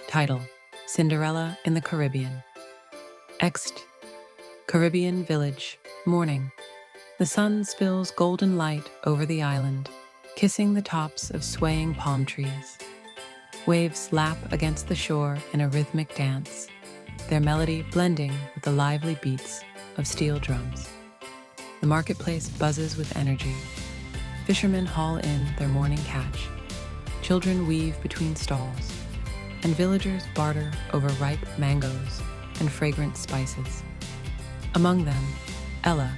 Title: Cinderella in the Caribbean. Ext. Caribbean village. Morning. The sun spills golden light over the island, kissing the tops of swaying palm trees. Waves lap against the shore in a rhythmic dance, their melody blending with the lively beats of steel drums. The marketplace buzzes with energy. Fishermen haul in their morning catch. Children weave between stalls, and villagers barter over ripe mangoes and fragrant spices. Among them, Ella,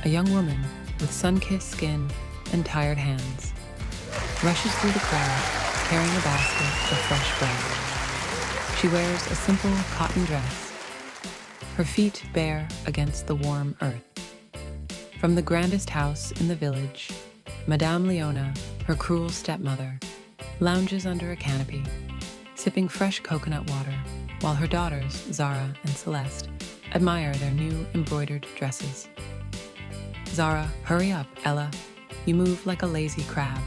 a young woman with sun-kissed skin and tired hands, rushes through the crowd carrying a basket of fresh bread. She wears a simple cotton dress, her feet bare against the warm earth. From the grandest house in the village, Madame Leona, her cruel stepmother, lounges under a canopy, sipping fresh coconut water, while her daughters, Zara and Celeste, admire their new embroidered dresses. Zara, hurry up, Ella. You move like a lazy crab.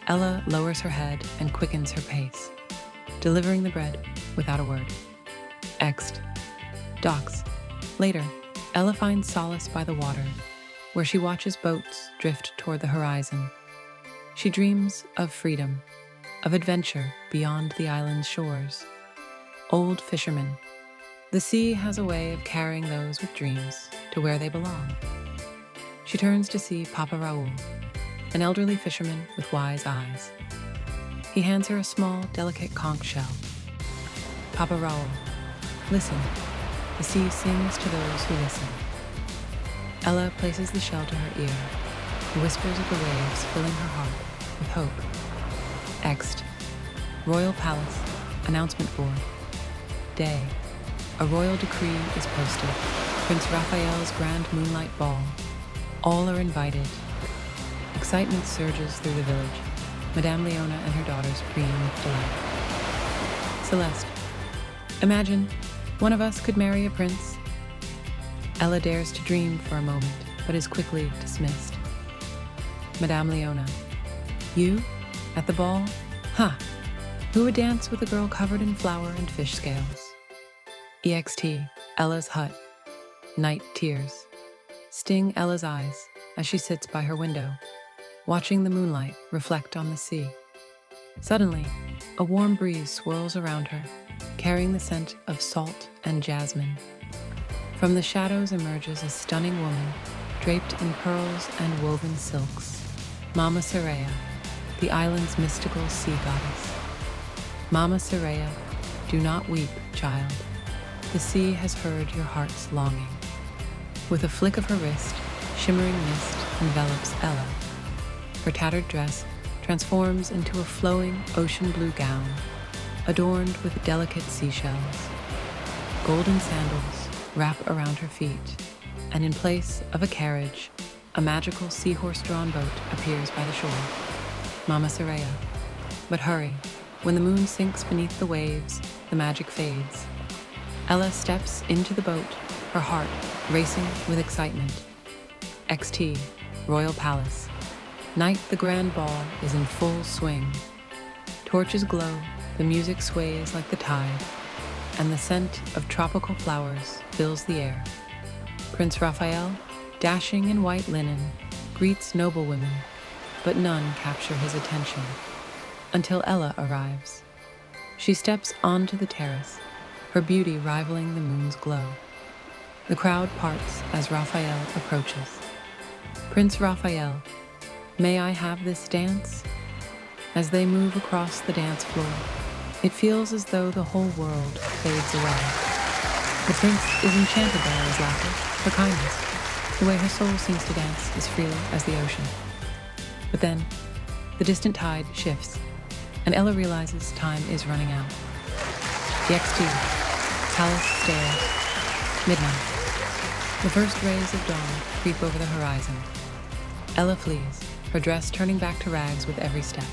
Ella lowers her head and quickens her pace, delivering the bread without a word. Ext. Docks. Later, Ella finds solace by the water, where she watches boats drift toward the horizon. She dreams of freedom, of adventure beyond the island's shores. Old fisherman. The sea has a way of carrying those with dreams to where they belong. She turns to see Papa Raoul, an elderly fisherman with wise eyes. He hands her a small, delicate conch shell. Papa Raoul, listen. The sea sings to those who listen. Ella places the shell to her ear, the whispers of the waves filling her heart with hope. Ext. Royal Palace. Announcement board. Day. A royal decree is posted. Prince Raphael's grand moonlight ball. All are invited. Excitement surges through the village. Madame Leona and her daughters preen with delight. Celeste. Imagine, one of us could marry a prince. Ella dares to dream for a moment, but is quickly dismissed. Madame Leona. You? At the ball? Ha! Who would dance with a girl covered in flour and fish scales? Ext. Ella's hut. Night tears sting Ella's eyes as she sits by her window, watching the moonlight reflect on the sea. Suddenly, a warm breeze swirls around her, carrying the scent of salt and jasmine. From the shadows emerges a stunning woman, draped in pearls and woven silks. Mama Saraya, the island's mystical sea goddess. Mama Saraya, do not weep, child. The sea has heard your heart's longing. With a flick of her wrist, shimmering mist envelops Ella. Her tattered dress transforms into a flowing ocean blue gown, adorned with delicate seashells. Golden sandals wrap around her feet, and in place of a carriage, a magical seahorse-drawn boat appears by the shore. Mama Saraya. But hurry, when the moon sinks beneath the waves, the magic fades. Ella steps into the boat, her heart racing with excitement. Ext. Royal Palace. Night the grand ball is in full swing. Torches glow, the music sways like the tide, and the scent of tropical flowers fills the air. Prince Raphael, dashing in white linen, greets noblewomen, but none capture his attention until Ella arrives. She steps onto the terrace, her beauty rivaling the moon's glow. The crowd parts as Raphael approaches. Prince Raphael, may I have this dance? As they move across the dance floor, it feels as though the whole world fades away. The prince is enchanted by Ella's laughter, her kindness. The way her soul seems to dance as freely as the ocean. But then, the distant tide shifts, and Ella realizes time is running out. Ext. Palace stairs. Midnight. The first rays of dawn creep over the horizon. Ella flees, her dress turning back to rags with every step.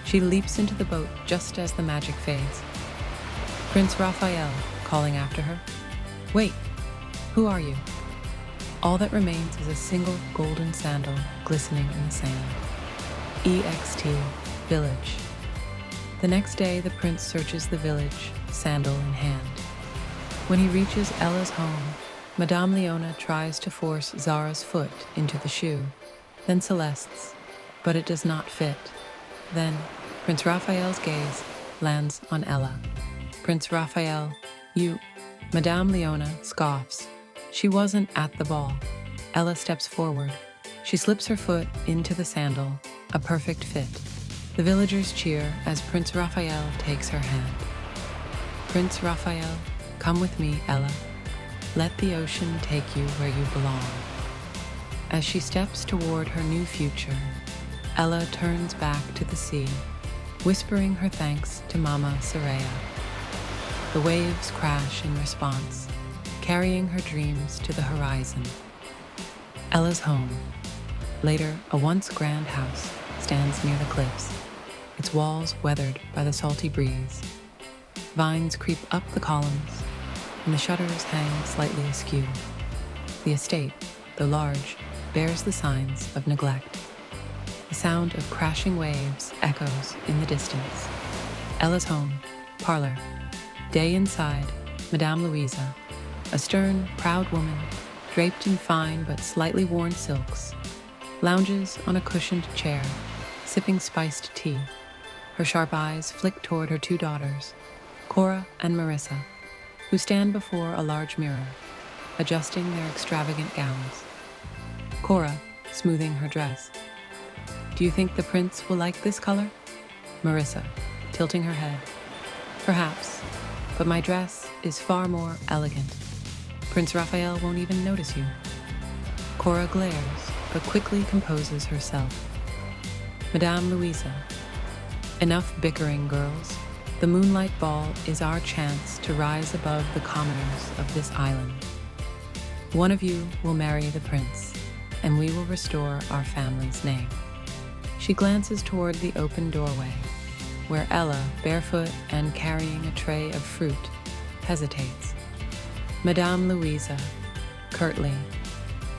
She leaps into the boat just as the magic fades. Prince Raphael, calling after her, "Wait, who are you?" All that remains is a single golden sandal glistening in the sand. Ext. Village. The next day, the prince searches the village, sandal in hand. When he reaches Ella's home, Madame Leona tries to force Zara's foot into the shoe, then Celeste's, but it does not fit. Then, Prince Raphael's gaze lands on Ella. Prince Raphael, you... Madame Leona scoffs. She wasn't at the ball. Ella steps forward. She slips her foot into the sandal, a perfect fit. The villagers cheer as Prince Raphael takes her hand. Prince Raphael, come with me, Ella. Let the ocean take you where you belong. As she steps toward her new future, Ella turns back to the sea, whispering her thanks to Mama Soraya. The waves crash in response, carrying her dreams to the horizon. Ella's home. Later, a once grand house stands near the cliffs, its walls weathered by the salty breeze. Vines creep up the columns, and the shutters hang slightly askew. The estate, though large, bears the signs of neglect. The sound of crashing waves echoes in the distance. Ella's home, parlor. Day inside, Madame Luisa, a stern, proud woman, draped in fine but slightly worn silks, lounges on a cushioned chair, sipping spiced tea. Her sharp eyes flick toward her two daughters, Cora and Marissa, who stand before a large mirror, adjusting their extravagant gowns. Cora, smoothing her dress. Do you think the prince will like this color? Marissa, tilting her head. Perhaps, but my dress is far more elegant. Prince Raphael won't even notice you. Cora glares, but quickly composes herself. Madame Luisa, enough bickering, girls. The moonlight ball is our chance to rise above the commoners of this island. One of you will marry the prince, and we will restore our family's name. She glances toward the open doorway, where Ella, barefoot and carrying a tray of fruit, hesitates. Madame Luisa, curtly,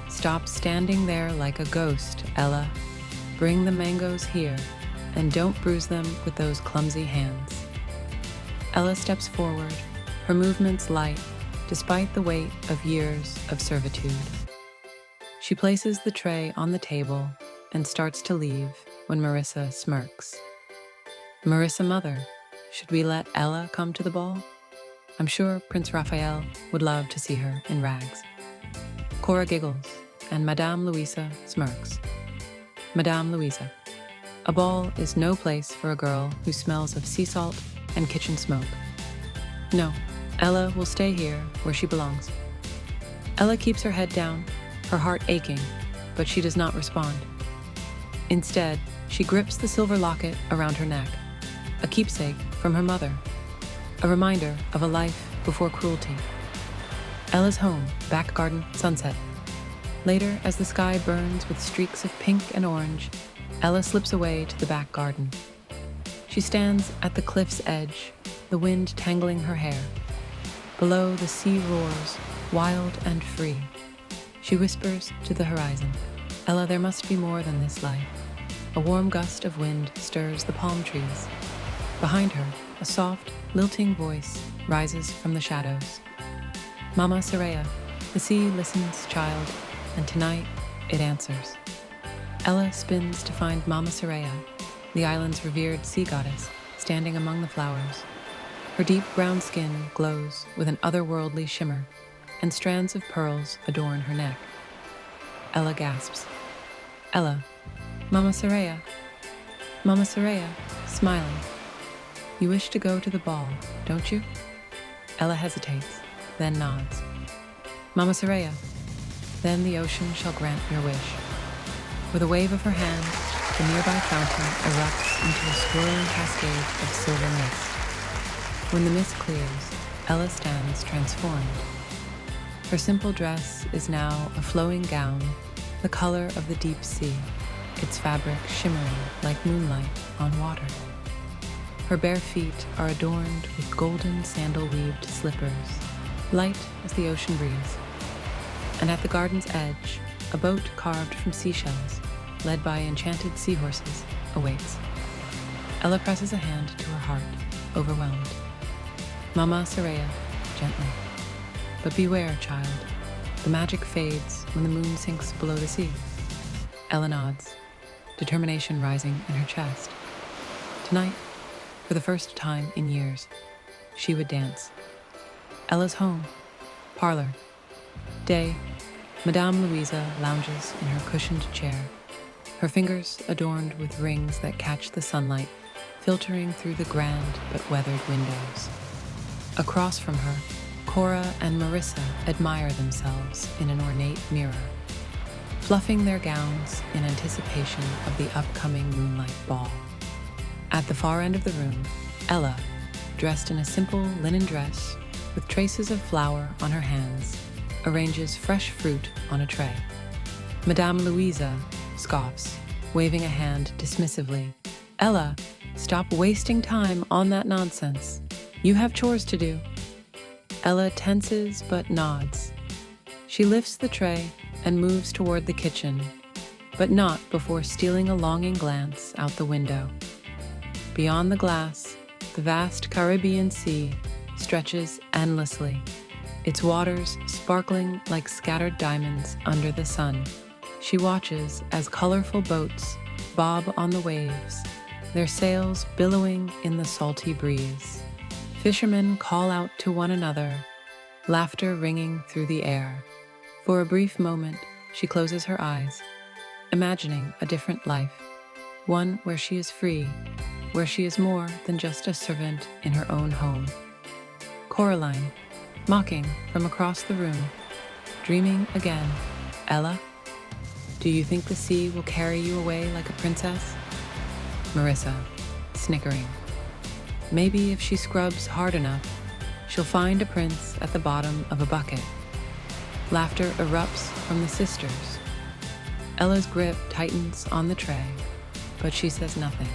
stop standing there like a ghost, Ella. Bring the mangoes here, and don't bruise them with those clumsy hands. Ella steps forward, her movements light, despite the weight of years of servitude. She places the tray on the table and starts to leave when Marissa smirks. Marissa, mother, should we let Ella come to the ball? I'm sure Prince Raphael would love to see her in rags. Cora giggles, and Madame Luisa smirks. Madame Luisa, a ball is no place for a girl who smells of sea salt and kitchen smoke. No, Ella will stay here where she belongs. Ella keeps her head down, her heart aching, but she does not respond. Instead, she grips the silver locket around her neck, a keepsake from her mother, a reminder of a life before cruelty. Ella's home, back garden, sunset. Later, as the sky burns with streaks of pink and orange, Ella slips away to the back garden. She stands at the cliff's edge, the wind tangling her hair. Below, the sea roars, wild and free. She whispers to the horizon, Ella, there must be more than this life. A warm gust of wind stirs the palm trees. Behind her, a soft, lilting voice rises from the shadows. Mama Soraya, the sea listens, child, and tonight it answers. Ella spins to find Mama Soraya, the island's revered sea goddess, standing among the flowers. Her deep brown skin glows with an otherworldly shimmer, and strands of pearls adorn her neck. Ella gasps. Ella, Mama Soraya, smiling. You wish to go to the ball, don't you? Ella hesitates, then nods. Mama Soraya, then the ocean shall grant your wish. With a wave of her hand, the nearby fountain erupts into a swirling cascade of silver mist. When the mist clears, Ella stands transformed. Her simple dress is now a flowing gown, the color of the deep sea, its fabric shimmering like moonlight on water. Her bare feet are adorned with golden sandal-weaved slippers, light as the ocean breeze. And at the garden's edge, a boat carved from seashells, led by enchanted seahorses, awaits. Ella presses a hand to her heart, overwhelmed. Mama Saraya, gently. But beware, child. The magic fades when the moon sinks below the sea. Ella nods, determination rising in her chest. Tonight, for the first time in years, she would dance. Ella's home, parlor. Day, Madame Luisa lounges in her cushioned chair, her fingers adorned with rings that catch the sunlight filtering through the grand but weathered windows. Across from her, Cora and Marissa admire themselves in an ornate mirror, fluffing their gowns in anticipation of the upcoming moonlight ball. At the far end of the room, Ella, dressed in a simple linen dress with traces of flour on her hands, arranges fresh fruit on a tray. Madame Luisa scoffs, waving a hand dismissively. Ella, stop wasting time on that nonsense. You have chores to do. Ella tenses but nods. She lifts the tray and moves toward the kitchen, but not before stealing a longing glance out the window. Beyond the glass, the vast Caribbean Sea stretches endlessly, its waters sparkling like scattered diamonds under the sun. She watches as colorful boats bob on the waves, their sails billowing in the salty breeze. Fishermen call out to one another, laughter ringing through the air. For a brief moment, she closes her eyes, imagining a different life, one where she is free, where she is more than just a servant in her own home. Coraline, mocking from across the room, dreaming again. Ella, do you think the sea will carry you away like a princess? Marissa, snickering. Maybe if she scrubs hard enough, she'll find a prince at the bottom of a bucket. Laughter erupts from the sisters. Ella's grip tightens on the tray, but she says nothing.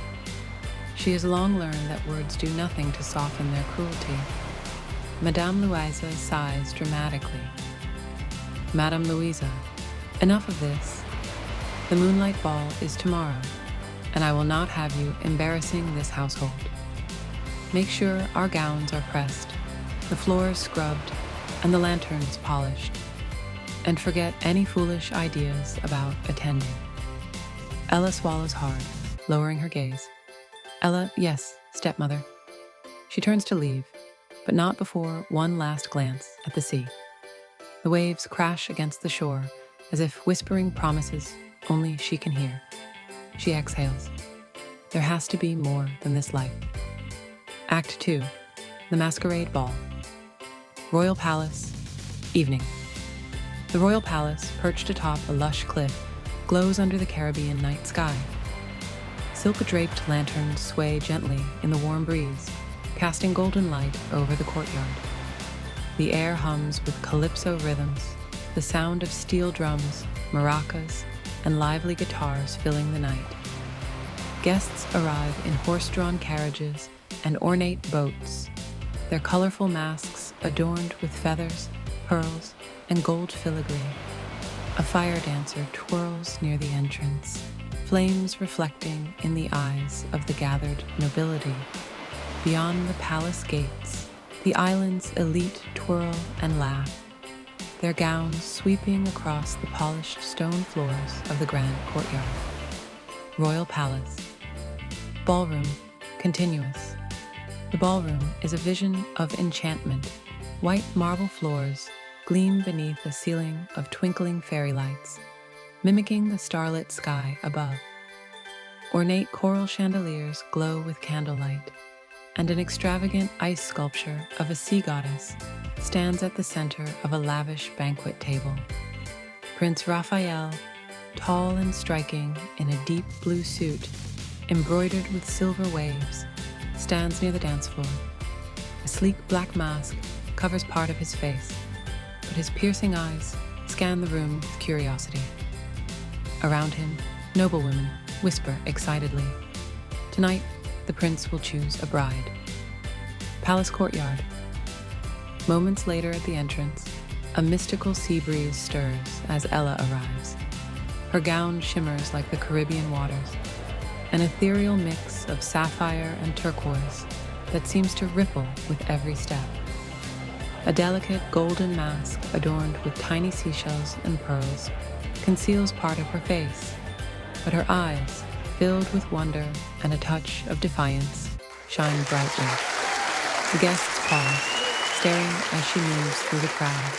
She has long learned that words do nothing to soften their cruelty. Madame Luisa sighs dramatically. Madame Luisa, enough of this. The moonlight ball is tomorrow, and I will not have you embarrassing this household. Make sure our gowns are pressed, the floors scrubbed, and the lanterns polished. And forget any foolish ideas about attending. Ella swallows hard, lowering her gaze. Ella, yes, stepmother. She turns to leave, but not before one last glance at the sea. The waves crash against the shore, as if whispering promises only she can hear. She exhales. There has to be more than this life. Act 2. The Masquerade Ball. Royal Palace. Evening. The Royal Palace, perched atop a lush cliff, glows under the Caribbean night sky. Silk-draped lanterns sway gently in the warm breeze, casting golden light over the courtyard. The air hums with calypso rhythms, the sound of steel drums, maracas, and lively guitars filling the night. Guests arrive in horse-drawn carriages and ornate boats, their colorful masks adorned with feathers, pearls, and gold filigree. A fire dancer twirls near the entrance, flames reflecting in the eyes of the gathered nobility. Beyond the palace gates, the island's elite twirl and laugh, their gowns sweeping across the polished stone floors of the grand courtyard. Royal Palace. Ballroom, continuous. The ballroom is a vision of enchantment. White marble floors gleam beneath a ceiling of twinkling fairy lights, mimicking the starlit sky above. Ornate coral chandeliers glow with candlelight, and an extravagant ice sculpture of a sea goddess stands at the center of a lavish banquet table. Prince Raphael, tall and striking in a deep blue suit, embroidered with silver waves, stands near the dance floor. A sleek black mask covers part of his face, but his piercing eyes scan the room with curiosity. Around him, noblewomen whisper excitedly. Tonight, the prince will choose a bride. Palace courtyard. Moments later at the entrance, a mystical sea breeze stirs as Ella arrives. Her gown shimmers like the Caribbean waters, an ethereal mix of sapphire and turquoise that seems to ripple with every step. A delicate golden mask adorned with tiny seashells and pearls conceals part of her face, but her eyes, filled with wonder and a touch of defiance, shine brightly. The guests pause, staring as she moves through the crowd.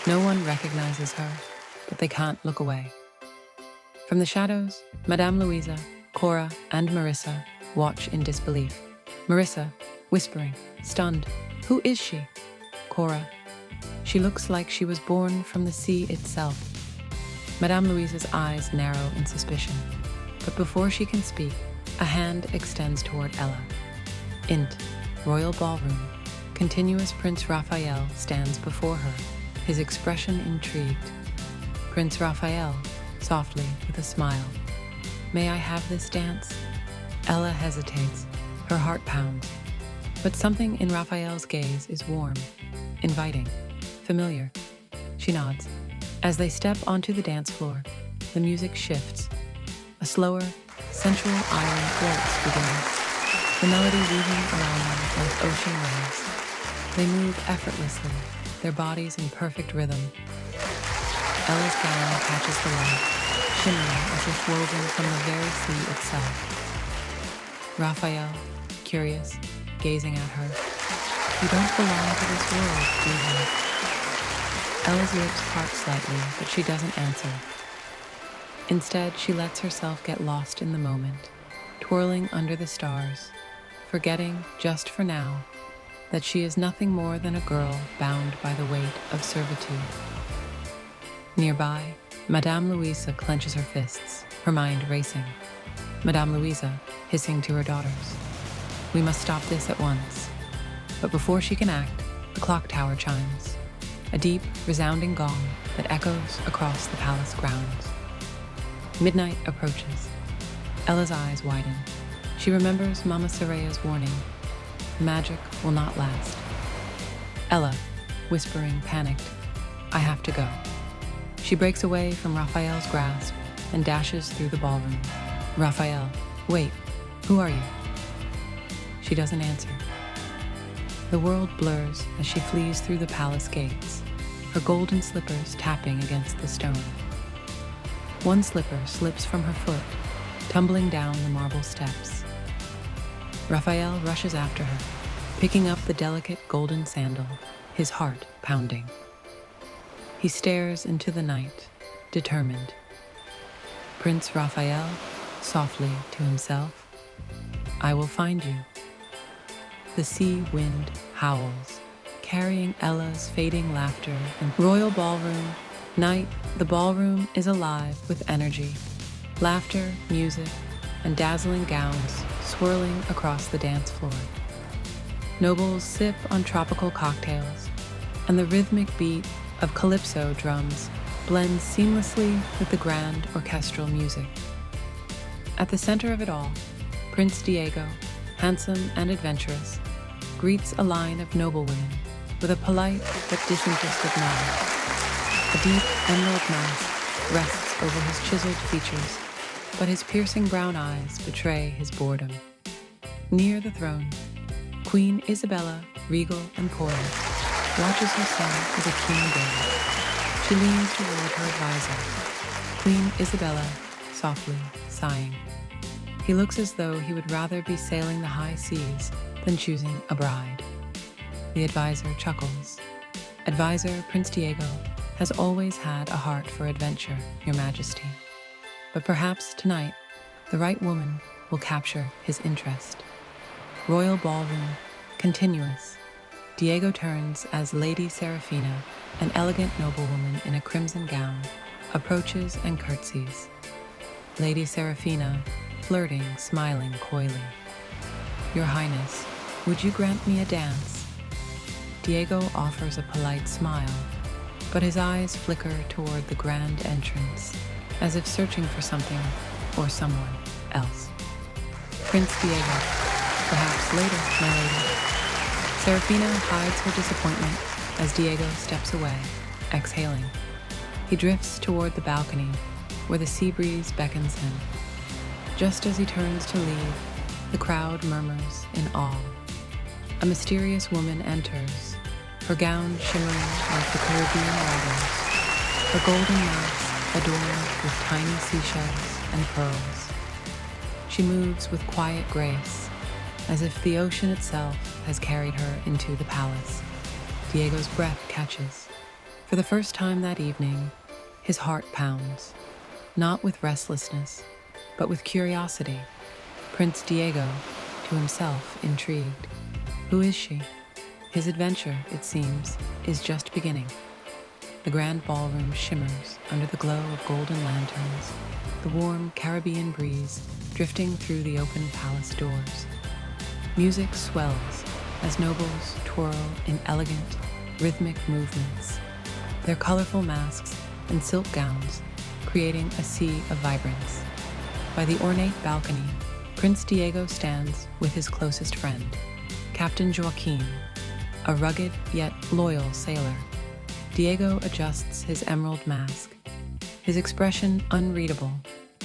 No one recognizes her, but they can't look away. From the shadows, Madame Luisa, Cora, and Marissa watch in disbelief. Marissa, whispering, stunned, "Who is she?" Cora, "She looks like she was born from the sea itself." Madame Luisa's eyes narrow in suspicion, but before she can speak, a hand extends toward Ella. Int, Royal Ballroom. Continuous Prince Raphael stands before her, his expression intrigued. Prince Raphael, softly with a smile. "May I have this dance?" Ella hesitates, her heart pounds. But something in Raphael's gaze is warm, inviting, familiar. She nods. As they step onto the dance floor, the music shifts. A slower, sensual island waltz begins, the melody weaving around them like ocean waves. They move effortlessly, their bodies in perfect rhythm. Ella's gown catches the light, shimmering as if woven from the very sea itself. Raphael, curious, gazing at her. "You don't belong to this world, do you?" Ella's lips part slightly, but she doesn't answer. Instead, she lets herself get lost in the moment, twirling under the stars, forgetting, just for now, that she is nothing more than a girl bound by the weight of servitude. Nearby, Madame Luisa clenches her fists, her mind racing. Madame Luisa hissing to her daughters, "We must stop this at once." But before she can act, the clock tower chimes, a deep, resounding gong that echoes across the palace grounds. Midnight approaches. Ella's eyes widen. She remembers Mama Soreya's warning. Magic will not last. Ella, whispering, panicked, "I have to go." She breaks away from Raphael's grasp and dashes through the ballroom. "Raphael, wait, who are you?" She doesn't answer. The world blurs as she flees through the palace gates, her golden slippers tapping against the stone. One slipper slips from her foot, tumbling down the marble steps. Raphael rushes after her, picking up the delicate golden sandal, his heart pounding. He stares into the night, determined. Prince Raphael, softly to himself, "I will find you." The sea wind howls, carrying Ella's fading laughter and royal ballroom. Night, the ballroom is alive with energy, laughter, music, and dazzling gowns swirling across the dance floor. Nobles sip on tropical cocktails, and the rhythmic beat of calypso drums blends seamlessly with the grand orchestral music. At the center of it all, Prince Diego, handsome and adventurous, greets a line of noblewomen with a polite but disinterested nod. A deep emerald mask rests over his chiseled features, but his piercing brown eyes betray his boredom. Near the throne, Queen Isabella, regal and poised, watches her son with a keen gaze. She leans toward her advisor, Queen Isabella, softly sighing. He looks as though he would rather be sailing the high seas than choosing a bride. The advisor chuckles. "Advisor Prince Diego has always had a heart for adventure, Your Majesty. But perhaps tonight, the right woman will capture his interest." Royal ballroom, continuous. Diego turns as Lady Serafina, an elegant noblewoman in a crimson gown, approaches and curtsies. Lady Serafina, flirting, smiling coyly. "Your Highness, would you grant me a dance?" Diego offers a polite smile, but his eyes flicker toward the grand entrance, as if searching for something or someone else. "Prince Diego, perhaps later, my lady." Serafina hides her disappointment as Diego steps away, exhaling. He drifts toward the balcony, where the sea breeze beckons him. Just as he turns to leave, the crowd murmurs in awe. A mysterious woman enters, her gown shimmering like the Caribbean waters, her golden mask adorned with tiny seashells and pearls. She moves with quiet grace, as if the ocean itself has carried her into the palace. Diego's breath catches. For the first time that evening, his heart pounds, not with restlessness, but with curiosity. Prince Diego, to himself, intrigued. Who is she? His adventure, it seems, is just beginning. The grand ballroom shimmers under the glow of golden lanterns, the warm Caribbean breeze drifting through the open palace doors. Music swells as nobles twirl in elegant, rhythmic movements, their colorful masks and silk gowns creating a sea of vibrance. By the ornate balcony, Prince Diego stands with his closest friend, Captain Joaquin, a rugged yet loyal sailor. Diego adjusts his emerald mask, his expression unreadable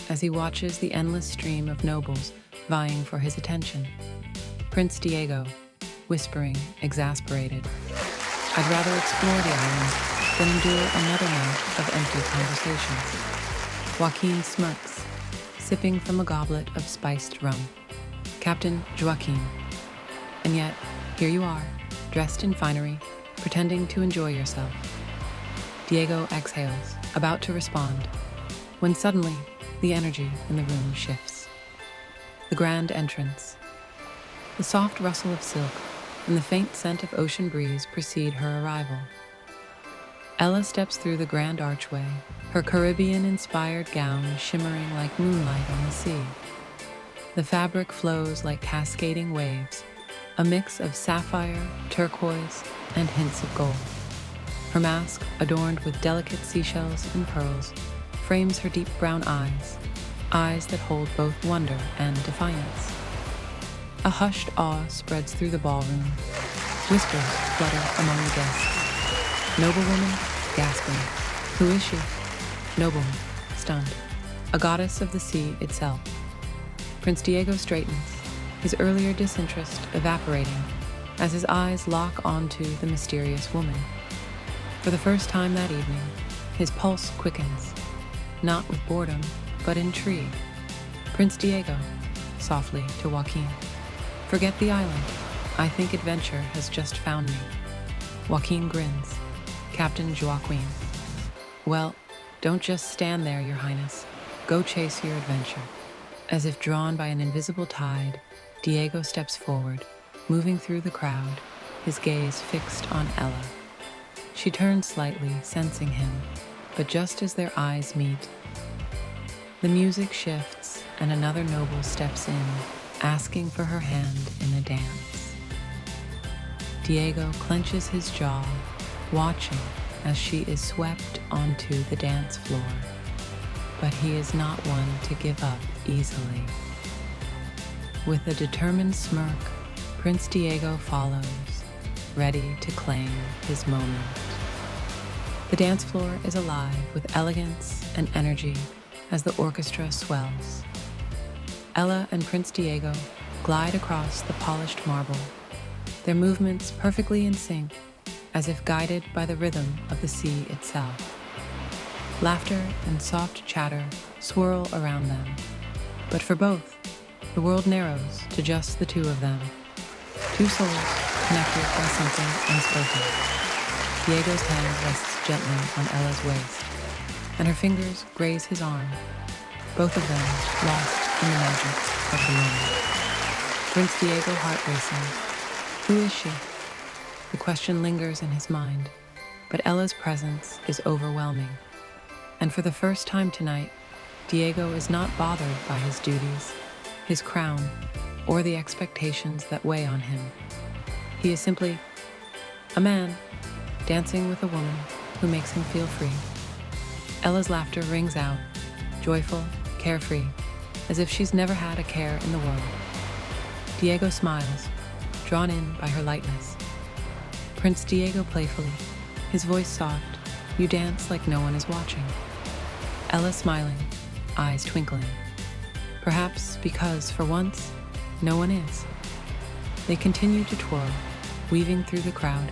as he watches the endless stream of nobles vying for his attention. Prince Diego, whispering, exasperated, "I'd rather explore the island than endure another night of empty conversations." Joaquin smirks, sipping from a goblet of spiced rum. "Captain Joaquin. And yet, here you are, dressed in finery, pretending to enjoy yourself." Diego exhales, about to respond, when suddenly the energy in the room shifts. The grand entrance. The soft rustle of silk and the faint scent of ocean breeze precede her arrival. Ella steps through the grand archway, her Caribbean-inspired gown shimmering like moonlight on the sea. The fabric flows like cascading waves, a mix of sapphire, turquoise, and hints of gold. Her mask, adorned with delicate seashells and pearls, frames her deep brown eyes, eyes that hold both wonder and defiance. A hushed awe spreads through the ballroom. Whispers flutter among the guests. Noblewoman, gasping. Who is she? Nobleman, stunned. A goddess of the sea itself. Prince Diego straightens, his earlier disinterest evaporating as his eyes lock onto the mysterious woman. For the first time that evening, his pulse quickens, not with boredom, but intrigue. "Prince Diego," softly to Joaquin. "Forget the island. I think adventure has just found me." Joaquin grins. "Captain Joaquin. Well, don't just stand there, Your Highness. Go chase your adventure." As if drawn by an invisible tide, Diego steps forward, moving through the crowd, his gaze fixed on Ella. She turns slightly, sensing him, but just as their eyes meet, the music shifts and another noble steps in, asking for her hand in a dance. Diego clenches his jaw, watching as she is swept onto the dance floor. But he is not one to give up easily. With a determined smirk, Prince Diego follows, ready to claim his moment. The dance floor is alive with elegance and energy as the orchestra swells. Ella and Prince Diego glide across the polished marble, their movements perfectly in sync, as if guided by the rhythm of the sea itself. Laughter and soft chatter swirl around them, but for both, the world narrows to just the two of them. Two souls connected by something unspoken. Diego's hand rests gently on Ella's waist, and her fingers graze his arm, both of them lost in the magic of the moment. Prince Diego, heart racing. Who is she? The question lingers in his mind, but Ella's presence is overwhelming. And for the first time tonight, Diego is not bothered by his duties, his crown, or the expectations that weigh on him. He is simply a man dancing with a woman who makes him feel free. Ella's laughter rings out, joyful, carefree, as if she's never had a care in the world. Diego smiles, drawn in by her lightness. Prince Diego playfully, his voice soft, you dance like no one is watching. Ella smiling, eyes twinkling. Perhaps because, for once, no one is. They continue to twirl, weaving through the crowd,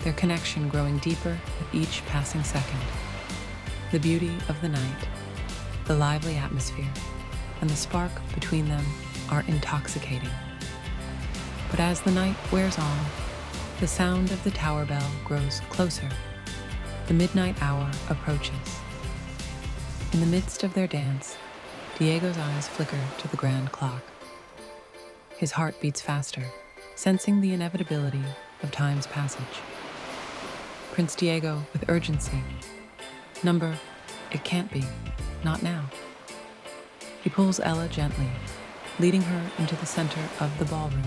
their connection growing deeper with each passing second. The beauty of the night, the lively atmosphere, and the spark between them are intoxicating. But as the night wears on, the sound of the tower bell grows closer. The midnight hour approaches. In the midst of their dance, Diego's eyes flicker to the grand clock. His heart beats faster, sensing the inevitability of time's passage. Prince Diego with urgency. Number, it can't be, not now. He pulls Ella gently, leading her into the center of the ballroom,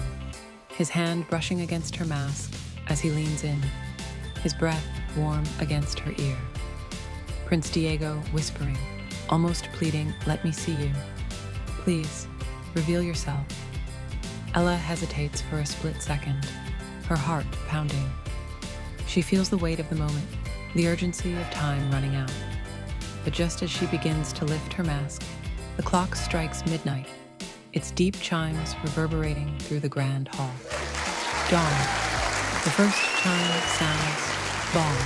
his hand brushing against her mask as he leans in, his breath warm against her ear. Prince Diego whispering, almost pleading, "Let me see you. Please, reveal yourself." Ella hesitates for a split second, her heart pounding. She feels the weight of the moment, the urgency of time running out. But just as she begins to lift her mask, the clock strikes midnight, its deep chimes reverberating through the grand hall. Dawn. The first chime sounds bong.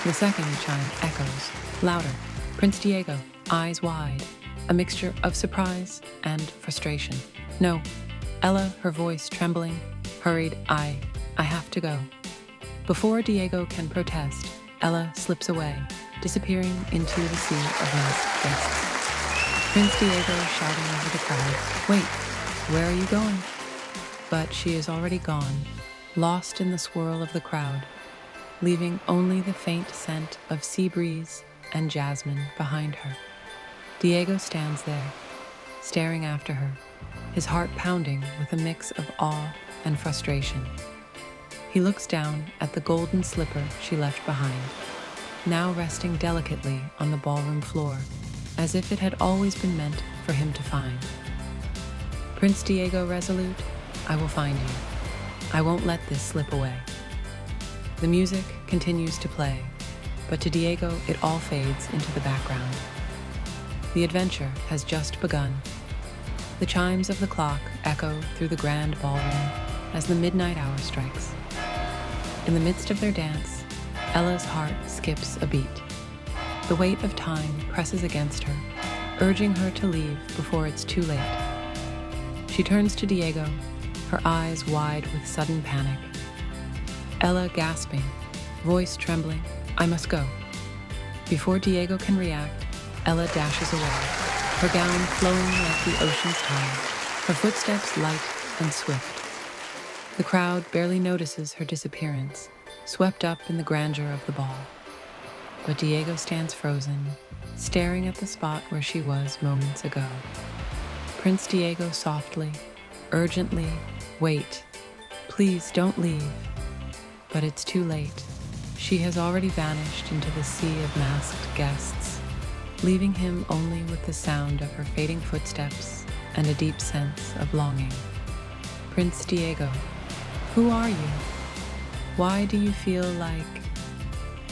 The second chime echoes, louder. Prince Diego, eyes wide, a mixture of surprise and frustration. "No." Ella, her voice trembling, hurried, I have to go." Before Diego can protest, Ella slips away, disappearing into the sea of masked guests. Prince Diego shouting over the crowd, "Wait, where are you going?" But she is already gone, lost in the swirl of the crowd, leaving only the faint scent of sea breeze and jasmine behind her. Diego stands there, staring after her, his heart pounding with a mix of awe and frustration. He looks down at the golden slipper she left behind, now resting delicately on the ballroom floor, as if it had always been meant for him to find. Prince Diego resolute, "I will find you. I won't let this slip away." The music continues to play, but to Diego it all fades into the background. The adventure has just begun. The chimes of the clock echo through the grand ballroom as the midnight hour strikes. In the midst of their dance, Ella's heart skips a beat. The weight of time presses against her, urging her to leave before it's too late. She turns to Diego, her eyes wide with sudden panic. Ella gasping, voice trembling, "I must go." Before Diego can react, Ella dashes away, her gown flowing like the ocean's tide, her footsteps light and swift. The crowd barely notices her disappearance, swept up in the grandeur of the ball. But Diego stands frozen, staring at the spot where she was moments ago. Prince Diego softly, urgently, "Wait, please don't leave." But it's too late. She has already vanished into the sea of masked guests, leaving him only with the sound of her fading footsteps and a deep sense of longing. "Prince Diego, who are you? Why do you feel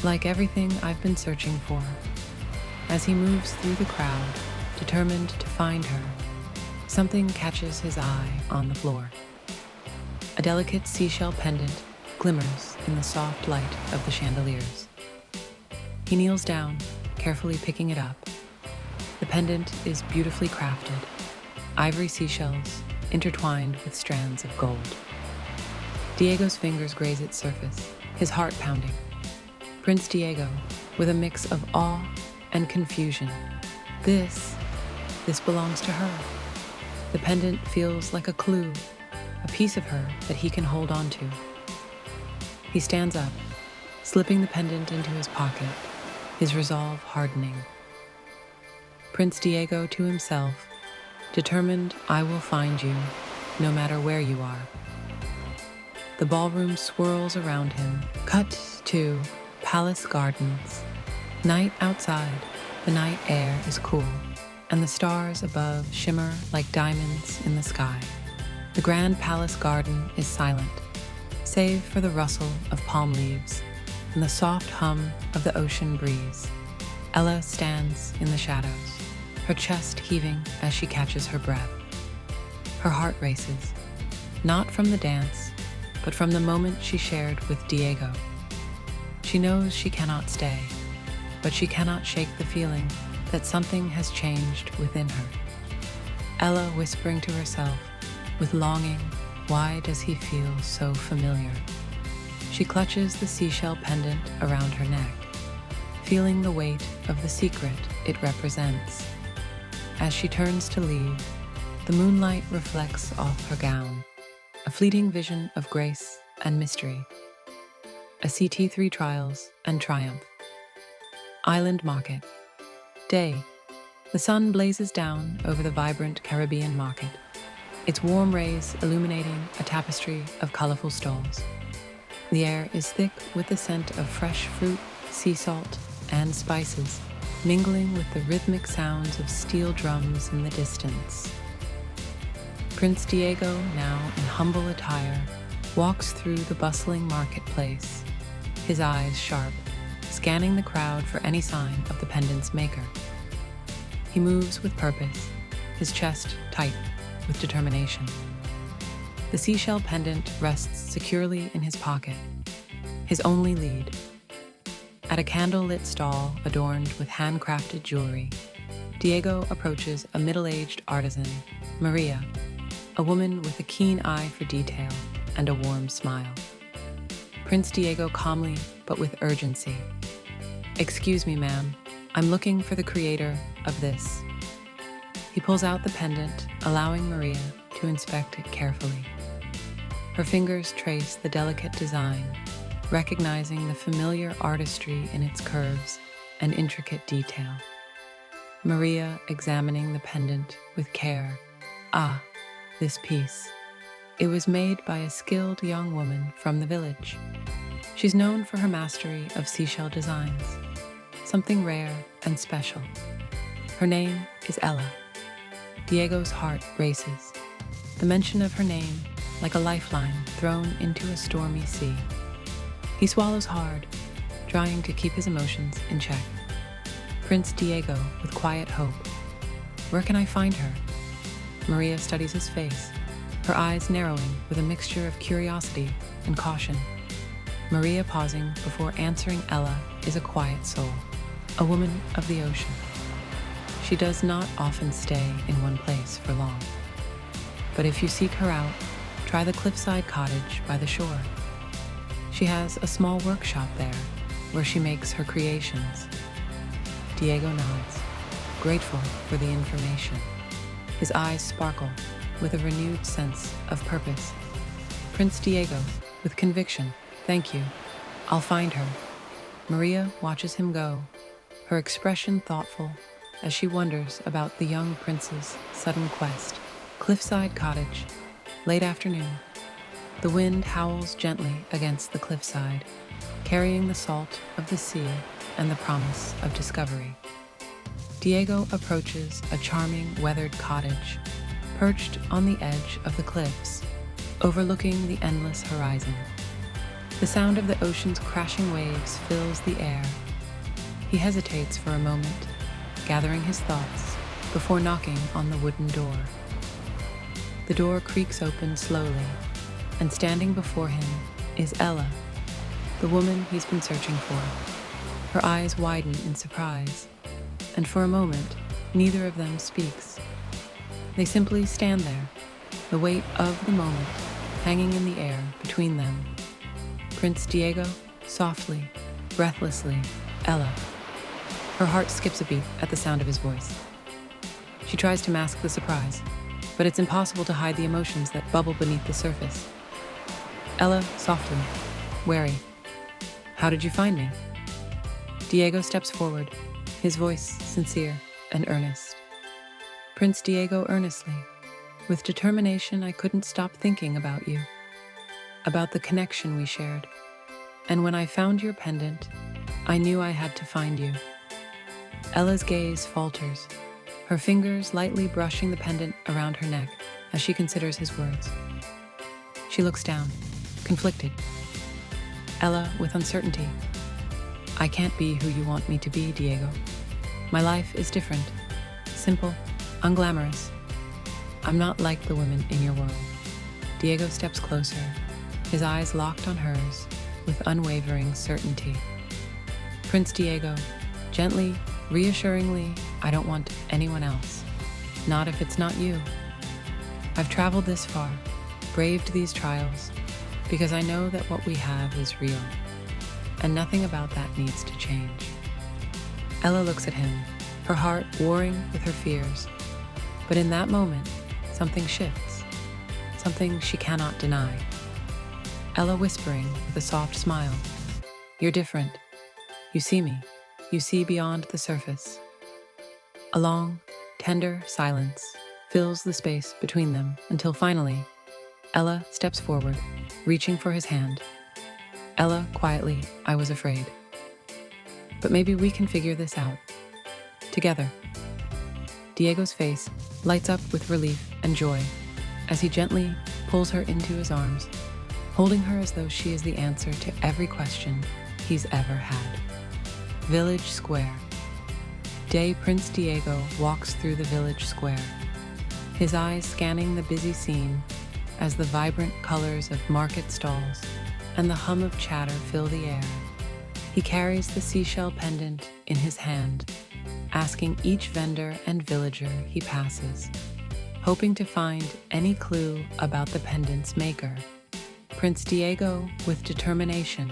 like everything I've been searching for?" As he moves through the crowd, determined to find her, something catches his eye on the floor. A delicate seashell pendant glimmers in the soft light of the chandeliers. He kneels down, carefully picking it up. The pendant is beautifully crafted, ivory seashells intertwined with strands of gold. Diego's fingers graze its surface, his heart pounding. Prince Diego, with a mix of awe and confusion. This belongs to her. The pendant feels like a clue, a piece of her that he can hold on to. He stands up, slipping the pendant into his pocket, his resolve hardening. Prince Diego to himself, determined, "I will find you, no matter where you are." The ballroom swirls around him. Cut to palace gardens. Night outside, the night air is cool, and the stars above shimmer like diamonds in the sky. The grand palace garden is silent, save for the rustle of palm leaves and the soft hum of the ocean breeze. Ella stands in the shadows, her chest heaving as she catches her breath. Her heart races, not from the dance, but from the moment she shared with Diego. She knows she cannot stay, but she cannot shake the feeling that something has changed within her. Ella whispering to herself, with longing, why does he feel so familiar? She clutches the seashell pendant around her neck, feeling the weight of the secret it represents. As she turns to leave, the moonlight reflects off her gown, a fleeting vision of grace and mystery. A CT3 trials and triumph. Island market. Day. The sun blazes down over the vibrant Caribbean market, its warm rays illuminating a tapestry of colorful stalls. The air is thick with the scent of fresh fruit, sea salt, and spices, mingling with the rhythmic sounds of steel drums in the distance. Prince Diego, now in humble attire, walks through the bustling marketplace, his eyes sharp, scanning the crowd for any sign of the pendant's maker. He moves with purpose, his chest tight with determination. The seashell pendant rests securely in his pocket, his only lead. At a candle-lit stall adorned with handcrafted jewelry, Diego approaches a middle-aged artisan, Maria, a woman with a keen eye for detail and a warm smile. Prince Diego calmly, but with urgency. "Excuse me, ma'am. I'm looking for the creator of this." He pulls out the pendant, allowing Maria to inspect it carefully. Her fingers trace the delicate design, recognizing the familiar artistry in its curves and intricate detail. Maria examining the pendant with care. "Ah, this piece. It was made by a skilled young woman from the village. She's known for her mastery of seashell designs, something rare and special. Her name is Ella." Diego's heart races, the mention of her name like a lifeline thrown into a stormy sea. He swallows hard, trying to keep his emotions in check. Prince Diego with quiet hope. "Where can I find her?" Maria studies his face, her eyes narrowing with a mixture of curiosity and caution. Maria pausing before answering Ella is a quiet soul, a woman of the ocean. She does not often stay in one place for long. But if you seek her out, try the cliffside cottage by the shore. She has a small workshop there where she makes her creations. Diego nods, grateful for the information. His eyes sparkle with a renewed sense of purpose. Prince Diego, with conviction, "Thank you. I'll find her." Maria watches him go, her expression thoughtful as she wonders about the young prince's sudden quest. Cliffside cottage, late afternoon. The wind howls gently against the cliffside, carrying the salt of the sea and the promise of discovery. Diego approaches a charming weathered cottage, perched on the edge of the cliffs, overlooking the endless horizon. The sound of the ocean's crashing waves fills the air. He hesitates for a moment, gathering his thoughts before knocking on the wooden door. The door creaks open slowly, and standing before him is Ella, the woman he's been searching for. Her eyes widen in surprise, and for a moment, neither of them speaks. They simply stand there, the weight of the moment hanging in the air between them. Prince Diego, softly, breathlessly, Ella. Her heart skips a beat at the sound of his voice. She tries to mask the surprise, but it's impossible to hide the emotions that bubble beneath the surface. Ella, softly, wary. "How did you find me?" Diego steps forward, his voice sincere and earnest. Prince Diego earnestly, with determination. "I couldn't stop thinking about you, about the connection we shared. And when I found your pendant, I knew I had to find you." Ella's gaze falters, her fingers lightly brushing the pendant around her neck as she considers his words. She looks down, conflicted. Ella, with uncertainty. "I can't be who you want me to be, Diego. My life is different, simple, unglamorous. I'm not like the women in your world. Diego steps closer, his eyes locked on hers with unwavering certainty. Prince Diego, gently, reassuringly, I don't want anyone else. Not if it's not you. I've traveled this far, braved these trials, because I know that what we have is real, and nothing about that needs to change. Ella looks at him, her heart warring with her fears. But in that moment, something shifts, something she cannot deny. Ella whispering with a soft smile, "You're different. You see me. You see beyond the surface." A long, tender silence fills the space between them until finally, Ella steps forward, reaching for his hand. Ella, quietly, I was afraid. But maybe we can figure this out. Together. Diego's face lights up with relief and joy as he gently pulls her into his arms, holding her as though she is the answer to every question he's ever had. Village Square. Day Prince Diego walks through the village square, his eyes scanning the busy scene as the vibrant colors of market stalls and the hum of chatter fill the air. He carries the seashell pendant in his hand, asking each vendor and villager he passes, hoping to find any clue about the pendant's maker. Prince Diego, with determination,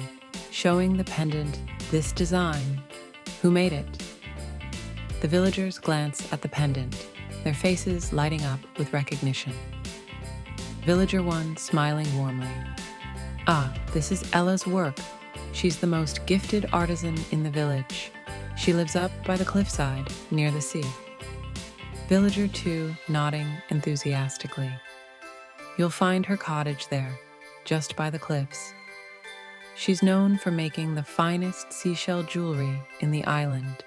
showing the pendant this design. Who made it? The villagers glance at the pendant, their faces lighting up with recognition. Villager 1 smiling warmly. Ah, this is Ella's work. She's the most gifted artisan in the village. She lives up by the cliffside near the sea. Villager 2 nodding enthusiastically. You'll find her cottage there, just by the cliffs. She's known for making the finest seashell jewelry in the island.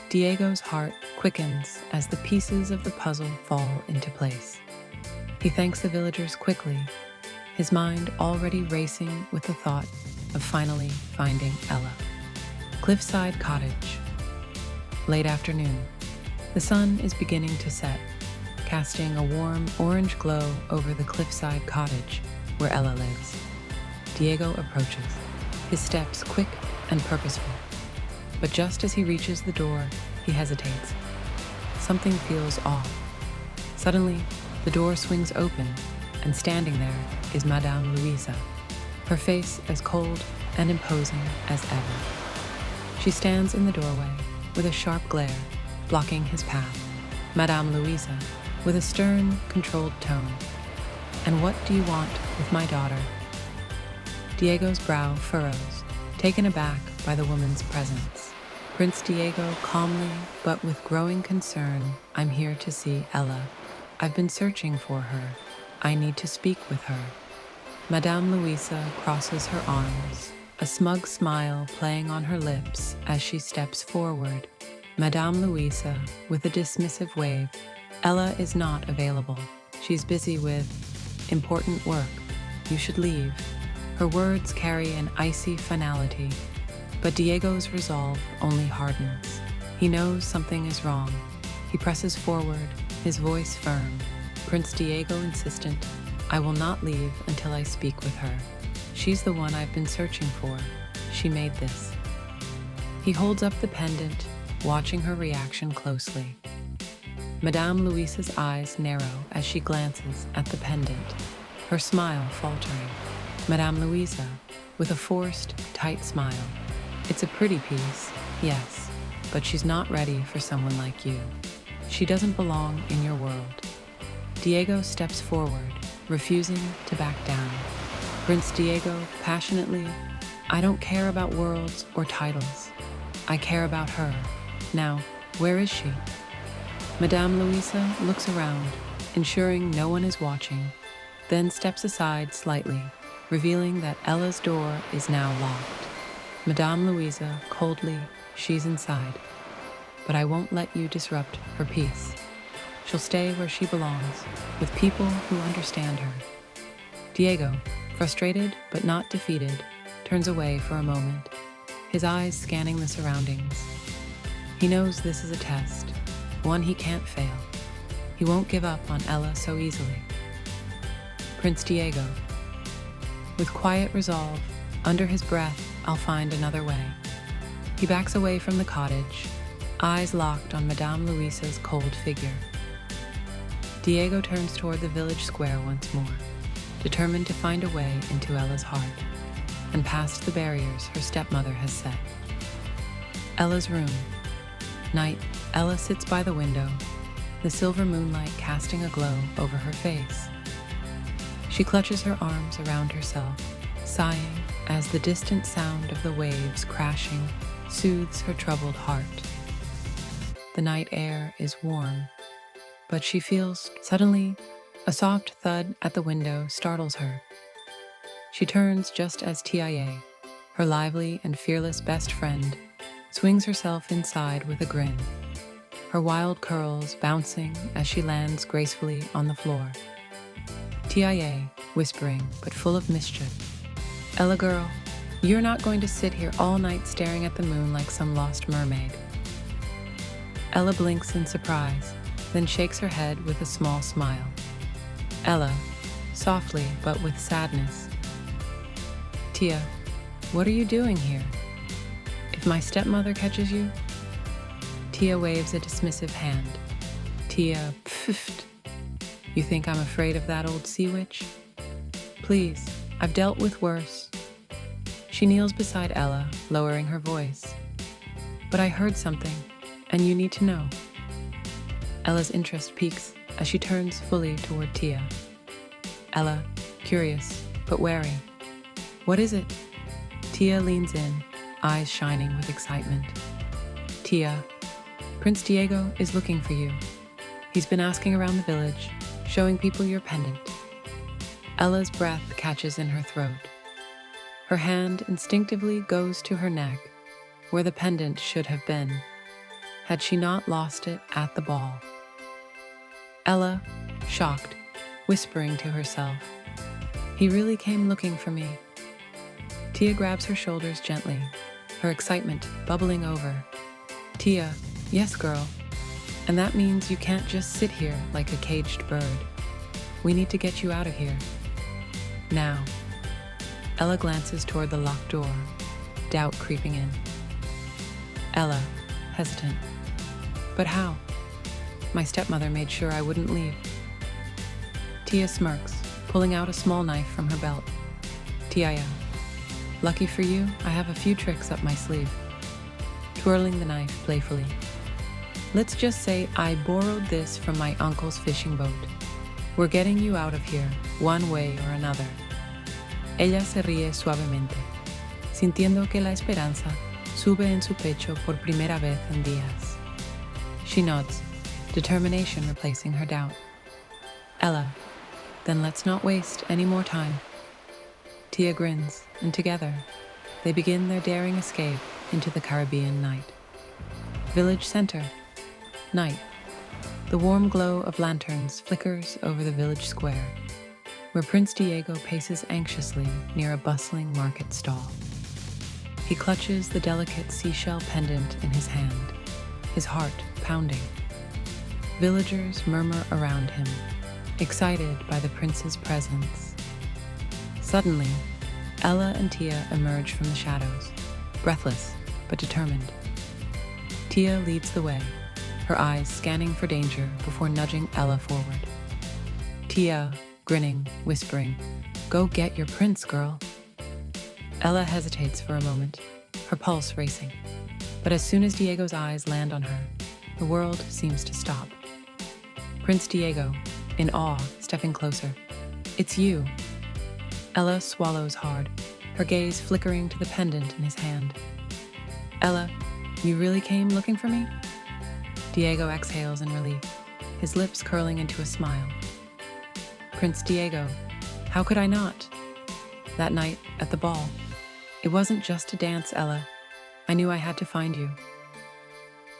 Diego's heart quickens as the pieces of the puzzle fall into place. He thanks the villagers quickly, his mind already racing with the thought of finally finding Ella. Cliffside Cottage. Late afternoon. The sun is beginning to set, casting a warm orange glow over the cliffside cottage where Ella lives. Diego approaches, his steps quick and purposeful. But just as he reaches the door, he hesitates. Something feels off. Suddenly, the door swings open, and standing there is Madame Luisa, her face as cold and imposing as ever. She stands in the doorway with a sharp glare, blocking his path. Madame Luisa, with a stern, controlled tone. And what do you want with my daughter? Diego's brow furrows, taken aback by the woman's presence. Prince Diego calmly, but with growing concern, I'm here to see Ella. I've been searching for her. I need to speak with her. Madame Luisa crosses her arms, a smug smile playing on her lips as she steps forward. Madame Luisa, with a dismissive wave, Ella is not available. She's busy with important work. You should leave. Her words carry an icy finality, but Diego's resolve only hardens. He knows something is wrong. He presses forward, his voice firm. Prince Diego insistent, I will not leave until I speak with her. She's the one I've been searching for. She made this. He holds up the pendant, watching her reaction closely. Madame Luisa's eyes narrow as she glances at the pendant, her smile faltering. Madame Luisa, with a forced, tight smile. It's a pretty piece, yes, but she's not ready for someone like you. She doesn't belong in your world. Diego steps forward, refusing to back down. Prince Diego, passionately, I don't care about worlds or titles. I care about her. Now, where is she? Madame Luisa looks around, ensuring no one is watching, then steps aside slightly, revealing that Ella's door is now locked. Madame Luisa, coldly, she's inside. But I won't let you disrupt her peace. She'll stay where she belongs, with people who understand her. Diego, frustrated but not defeated, turns away for a moment, his eyes scanning the surroundings. He knows this is a test, one he can't fail. He won't give up on Ella so easily. Prince Diego. With quiet resolve, under his breath, I'll find another way. He backs away from the cottage, eyes locked on Madame Luisa's cold figure. Diego turns toward the village square once more, determined to find a way into Ella's heart, and past the barriers her stepmother has set. Ella's room. Night, Ella sits by the window, the silver moonlight casting a glow over her face. She clutches her arms around herself, sighing as the distant sound of the waves crashing soothes her troubled heart. The night air is warm, but she feels suddenly a soft thud at the window startles her. She turns just as Tia, her lively and fearless best friend, swings herself inside with a grin, her wild curls bouncing as she lands gracefully on the floor. Tia, whispering but full of mischief, "Ella girl, you're not going to sit here all night staring at the moon like some lost mermaid." Ella blinks in surprise, then shakes her head with a small smile. Ella, softly but with sadness, "Tia, what are you doing here? If my stepmother catches you?" Tia waves a dismissive hand. "Tia, pfft. You think I'm afraid of that old sea witch? Please, I've dealt with worse." She kneels beside Ella, lowering her voice. "But I heard something, and you need to know." Ella's interest peaks as she turns fully toward Tia. Ella, curious but wary. "What is it?" Tia leans in, eyes shining with excitement. "Tia, Prince Diego is looking for you. He's been asking around the village, showing people your pendant." Ella's breath catches in her throat. Her hand instinctively goes to her neck, where the pendant should have been, had she not lost it at the ball. Ella, shocked, whispering to herself, "He really came looking for me." Tia grabs her shoulders gently, her excitement bubbling over. "Tia, yes girl, and that means you can't just sit here like a caged bird. We need to get you out of here. Now." Ella glances toward the locked door, doubt creeping in. Ella, hesitant. "But how? My stepmother made sure I wouldn't leave." Tia smirks, pulling out a small knife from her belt. "Tia, lucky for you, I have a few tricks up my sleeve." Twirling the knife playfully. "Let's just say I borrowed this from my uncle's fishing boat. We're getting you out of here, one way or another." Ella se ríe suavemente, sintiendo que la esperanza sube en su pecho por primera vez en días. She nods, determination replacing her doubt. "Ella, then let's not waste any more time." Tia grins, and together, they begin their daring escape into the Caribbean night. Village center. Night. The warm glow of lanterns flickers over the village square, where Prince Diego paces anxiously near a bustling market stall. He clutches the delicate seashell pendant in his hand, his heart pounding. Villagers murmur around him, excited by the prince's presence. Suddenly, Ella and Tia emerge from the shadows, breathless but determined. Tia leads the way, her eyes scanning for danger before nudging Ella forward. Tia, grinning, whispering, "Go get your prince, girl." Ella hesitates for a moment, her pulse racing. But as soon as Diego's eyes land on her, the world seems to stop. Prince Diego, in awe, stepping closer. "It's you." Ella swallows hard, her gaze flickering to the pendant in his hand. "Ella, you really came looking for me?" Diego exhales in relief, his lips curling into a smile. "Prince Diego, how could I not? That night at the ball, it wasn't just a dance, Ella. I knew I had to find you."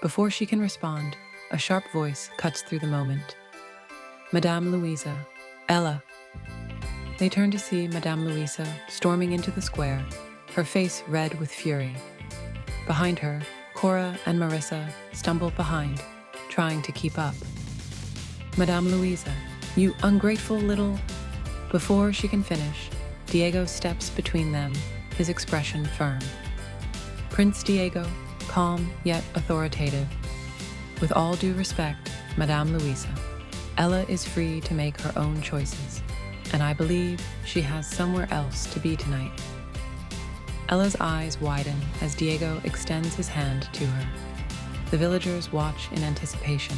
Before she can respond, a sharp voice cuts through the moment. "Madame Luisa, Ella." They turn to see Madame Luisa storming into the square, her face red with fury. Behind her, Cora and Marissa stumble behind, trying to keep up. Madame Luisa, you ungrateful little... Before she can finish, Diego steps between them, his expression firm. Prince Diego, calm yet authoritative. With all due respect, Madame Luisa, Ella is free to make her own choices, and I believe she has somewhere else to be tonight. Ella's eyes widen as Diego extends his hand to her. The villagers watch in anticipation.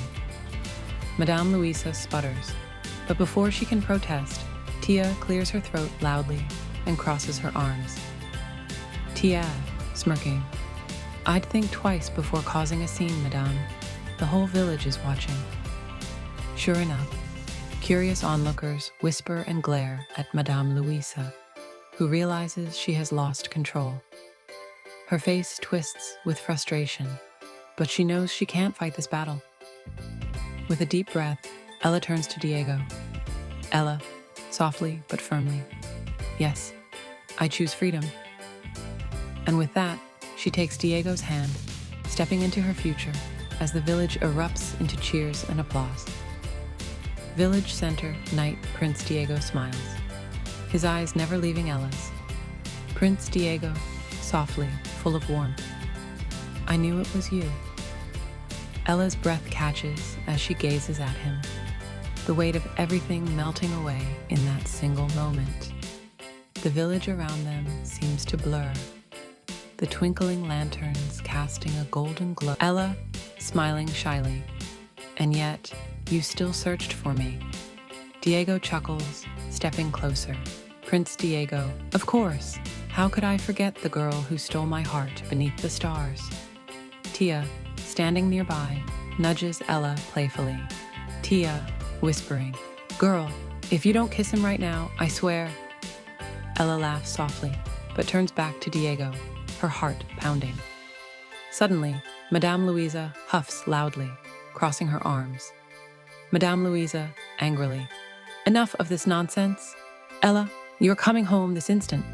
Madame Luisa sputters, but before she can protest, Tia clears her throat loudly and crosses her arms. Tia, smirking, I'd think twice before causing a scene, madame. The whole village is watching. Sure enough, curious onlookers whisper and glare at Madame Luisa, who realizes she has lost control. Her face twists with frustration, but she knows she can't fight this battle. With a deep breath, Ella turns to Diego. Ella, softly but firmly, yes, I choose freedom. And with that, she takes Diego's hand, stepping into her future as the village erupts into cheers and applause. Village center, Knight Prince Diego smiles, his eyes never leaving Ella's. Prince Diego, softly, full of warmth. I knew it was you. Ella's breath catches as she gazes at him, the weight of everything melting away in that single moment. The village around them seems to blur, the twinkling lanterns casting a golden glow. Ella, smiling shyly, and yet, you still searched for me. Diego chuckles, stepping closer. Prince Diego, of course. How could I forget the girl who stole my heart beneath the stars? Tia, standing nearby, nudges Ella playfully. Tia, whispering, girl, if you don't kiss him right now, I swear. Ella laughs softly, but turns back to Diego, her heart pounding. Suddenly, Madame Luisa huffs loudly, crossing her arms. Madame Luisa, angrily, enough of this nonsense. Ella, you're coming home this instant.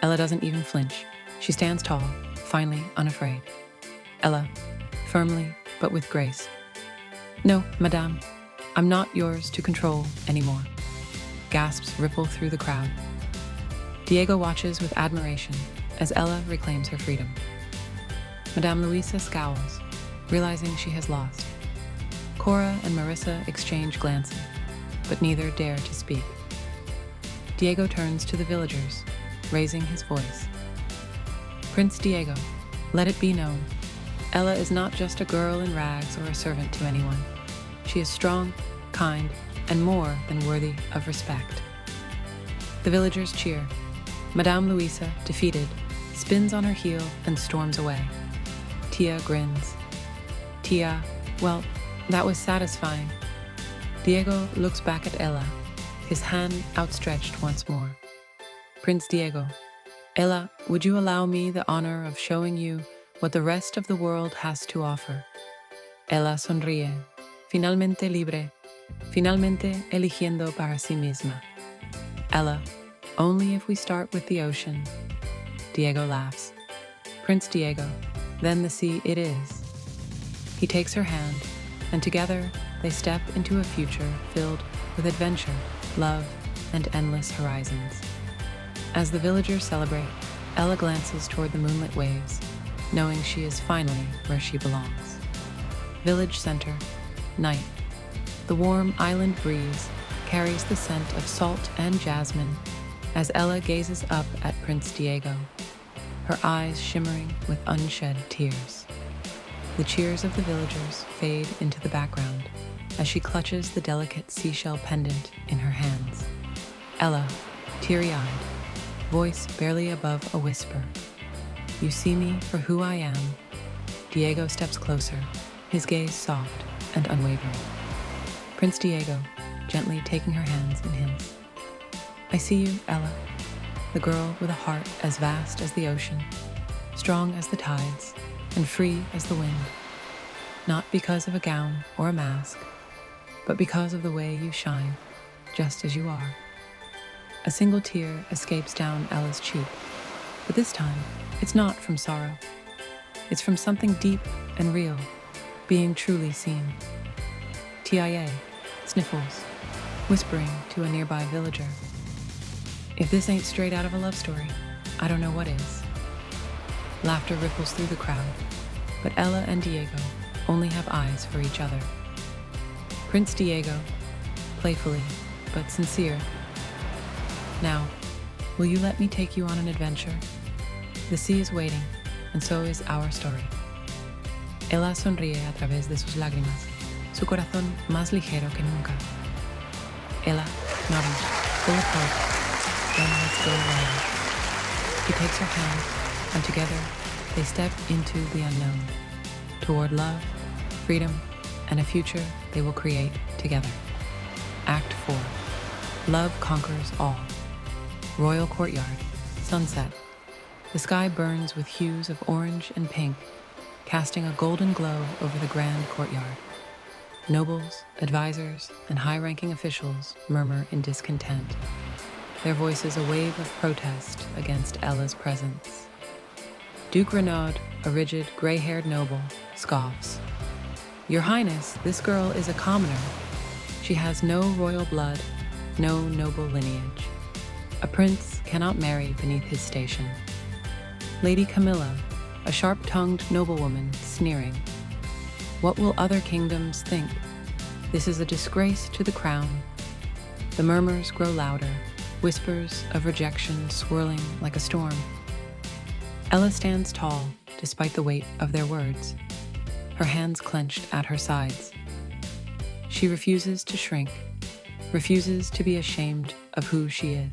Ella doesn't even flinch. She stands tall, finally unafraid. Ella, firmly but with grace. No, madame, I'm not yours to control anymore. Gasps ripple through the crowd. Diego watches with admiration as Ella reclaims her freedom. Madame Luisa scowls, realizing she has lost. Cora and Marissa exchange glances, but neither dare to speak. Diego turns to the villagers, raising his voice. Prince Diego, let it be known, Ella is not just a girl in rags or a servant to anyone. She is strong, kind, and more than worthy of respect. The villagers cheer. Madame Luisa, defeated, spins on her heel and storms away. Tia grins. Tia, well, that was satisfying. Diego looks back at Ella, his hand outstretched once more. Prince Diego, Ella, would you allow me the honor of showing you what the rest of the world has to offer? Ella sonríe, finalmente libre, finalmente eligiendo para sí misma. Ella, only if we start with the ocean. Diego laughs. Prince Diego, then the sea it is. He takes her hand, and together they step into a future filled with adventure, love, and endless horizons. As the villagers celebrate, Ella glances toward the moonlit waves, knowing she is finally where she belongs. Village center, night. The warm island breeze carries the scent of salt and jasmine as Ella gazes up at Prince Diego, her eyes shimmering with unshed tears. The cheers of the villagers fade into the background as she clutches the delicate seashell pendant in her hands. Ella, teary-eyed, voice barely above a whisper. You see me for who I am. Diego steps closer, his gaze soft and unwavering. Prince Diego, gently taking her hands in his. I see you, Ella, the girl with a heart as vast as the ocean, strong as the tides, and free as the wind. Not because of a gown or a mask, but because of the way you shine, just as you are. A single tear escapes down Ella's cheek, but this time, it's not from sorrow. It's from something deep and real. being truly seen. TIA, sniffles, whispering to a nearby villager. If this ain't straight out of a love story, I don't know what is. Laughter ripples through the crowd, but Ella and Diego only have eyes for each other. Prince Diego, playfully but sincere. Now, will you let me take you on an adventure? The sea is waiting, and so is our story. Ella sonríe a través de sus lágrimas, su corazón más ligero que nunca. Ella, nodding, full of hope, then let's go wild. He takes her hand, and together they step into the unknown, toward love, freedom, and a future they will create together. Act 4. Love conquers all. Royal courtyard, sunset. The sky burns with hues of orange and pink, casting a golden glow over the grand courtyard. Nobles, advisors, and high-ranking officials murmur in discontent, their voices a wave of protest against Ella's presence. Duke Renaud, a rigid, gray-haired noble, scoffs. Your Highness, this girl is a commoner. She has no royal blood, no noble lineage. A prince cannot marry beneath his station. Lady Camilla, a sharp-tongued noblewoman, sneering. What will other kingdoms think? This is a disgrace to the crown. The murmurs grow louder, whispers of rejection swirling like a storm. Ella stands tall, despite the weight of their words, her hands clenched at her sides. She refuses to shrink, refuses to be ashamed of who she is.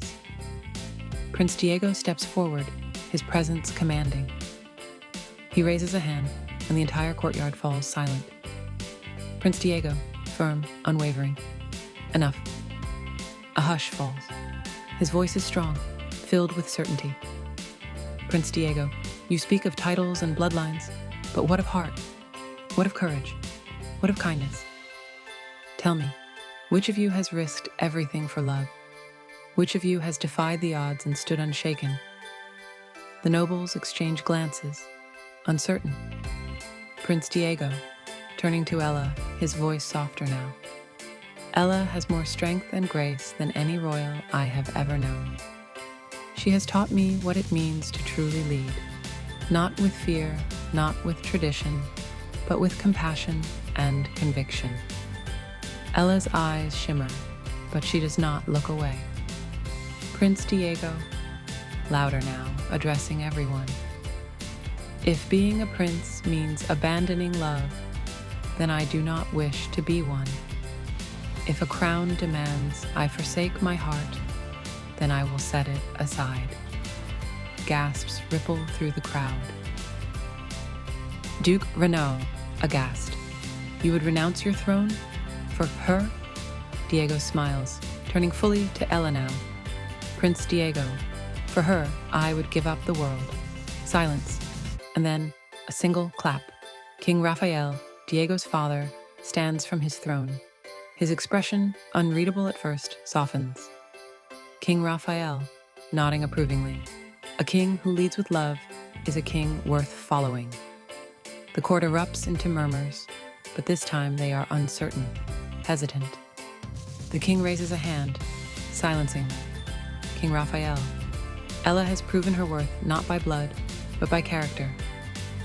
Prince Diego steps forward, his presence commanding. He raises a hand, and the entire courtyard falls silent. Prince Diego, firm, unwavering. Enough. A hush falls. His voice is strong, filled with certainty. Prince Diego, you speak of titles and bloodlines, but what of heart? What of courage? What of kindness? Tell me, which of you has risked everything for love? Which of you has defied the odds and stood unshaken? The nobles exchange glances, uncertain. Prince Diego, turning to Ella, his voice softer now. Ella has more strength and grace than any royal I have ever known. She has taught me what it means to truly lead, not with fear, not with tradition, but with compassion and conviction. Ella's eyes shimmer, but she does not look away. Prince Diego, louder now, addressing everyone. If being a prince means abandoning love, then I do not wish to be one. If a crown demands I forsake my heart, then I will set it aside. Gasps ripple through the crowd. Duke Renaud, aghast. You would renounce your throne? For her? Diego smiles, turning fully to Ella now. Prince Diego, for her, I would give up the world. Silence, and then a single clap. King Raphael, Diego's father, stands from his throne. His expression, unreadable at first, softens. King Raphael, nodding approvingly. A king who leads with love is a king worth following. The court erupts into murmurs, but this time they are uncertain, hesitant. The king raises a hand, silencing them. King Raphael, Ella has proven her worth not by blood, but by character.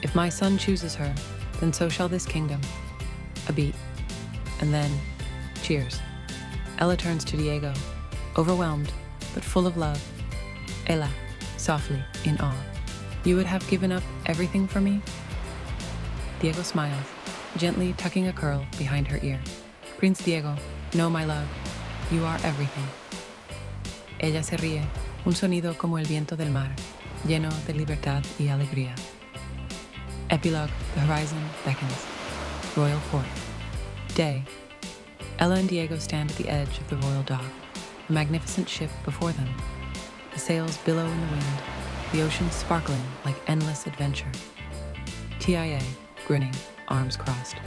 If my son chooses her, then so shall this kingdom. A beat, and then, cheers. Ella turns to Diego, overwhelmed, but full of love. Ella, softly, in awe. You would have given up everything for me? Diego smiles, gently tucking a curl behind her ear. Prince Diego, no, my love, you are everything. Ella se ríe, un sonido como el viento del mar, lleno de libertad y alegría. Epilogue, the horizon beckons. Royal Court. Day. Ella and Diego stand at the edge of the royal dock, a magnificent ship before them. The sails billow in the wind, the ocean sparkling like endless adventure. TIA, grinning, arms crossed.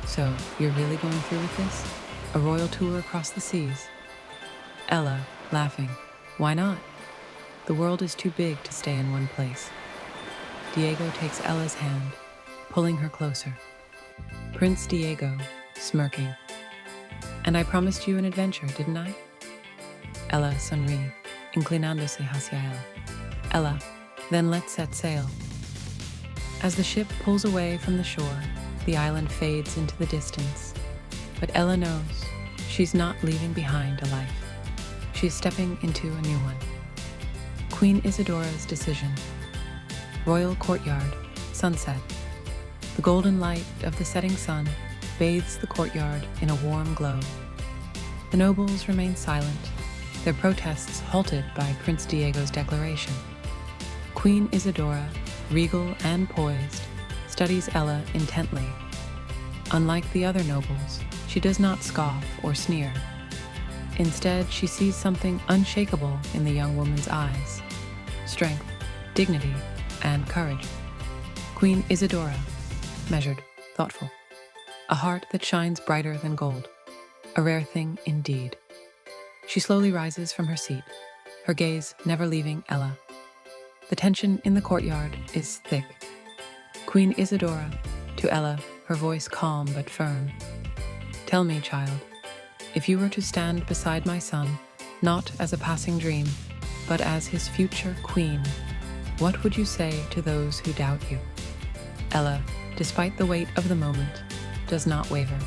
So, you're really going through with this? A royal tour across the seas? Ella, laughing. Why not? The world is too big to stay in one place. Diego takes Ella's hand, pulling her closer. Prince Diego, smirking. And I promised you an adventure, didn't I? Ella sonríe, inclinándose hacia él. Ella, then let's set sail. As the ship pulls away from the shore, the island fades into the distance. But Ella knows she's not leaving behind a life. She's stepping into a new one. Queen Isidora's decision. Royal courtyard, sunset. The golden light of the setting sun bathes the courtyard in a warm glow. The nobles remain silent, their protests halted by Prince Diego's declaration. Queen Isidora, regal and poised, studies Ella intently. Unlike the other nobles, she does not scoff or sneer. Instead, she sees something unshakable in the young woman's eyes: strength, dignity, and courage. Queen Isidora, measured, thoughtful. A heart that shines brighter than gold. A rare thing indeed. She slowly rises from her seat, her gaze never leaving Ella. The tension in the courtyard is thick. Queen Isidora, to Ella, her voice calm but firm. Tell me, child, if you were to stand beside my son, not as a passing dream, but as his future queen, what would you say to those who doubt you? Ella, despite the weight of the moment, does not waver.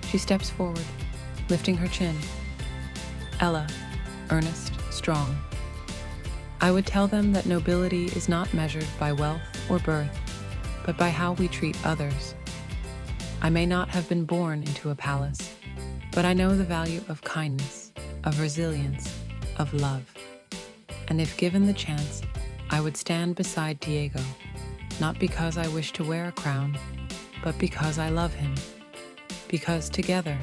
She steps forward, lifting her chin. Ella, earnest, strong. I would tell them that nobility is not measured by wealth or birth, but by how we treat others. I may not have been born into a palace, but I know the value of kindness, of resilience, of love. And if given the chance, I would stand beside Diego, not because I wish to wear a crown, but because I love him. Because together,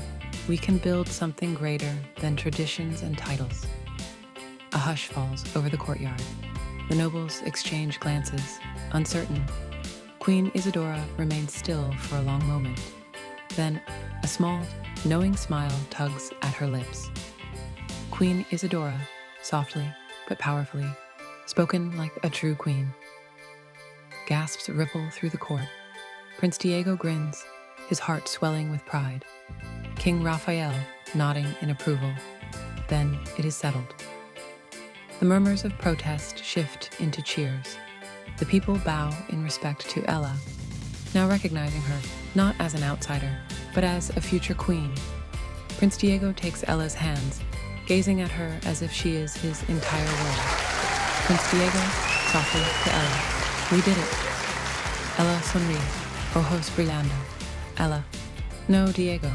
we can build something greater than traditions and titles. A hush falls over the courtyard. The nobles exchange glances, uncertain. Queen Isidora remains still for a long moment. Then, a small, knowing smile tugs at her lips. Queen Isidora, softly but powerfully, spoken like a true queen. Gasps ripple through the court. Prince Diego grins, his heart swelling with pride. King Raphael nodding in approval. Then it is settled. The murmurs of protest shift into cheers. The people bow in respect to Ella, now recognizing her not as an outsider, but as a future queen. Prince Diego takes Ella's hands, gazing at her as if she is his entire world. Prince Diego, softly to Ella, we did it. Ella sonríe, ojos brillando. Ella, no, Diego,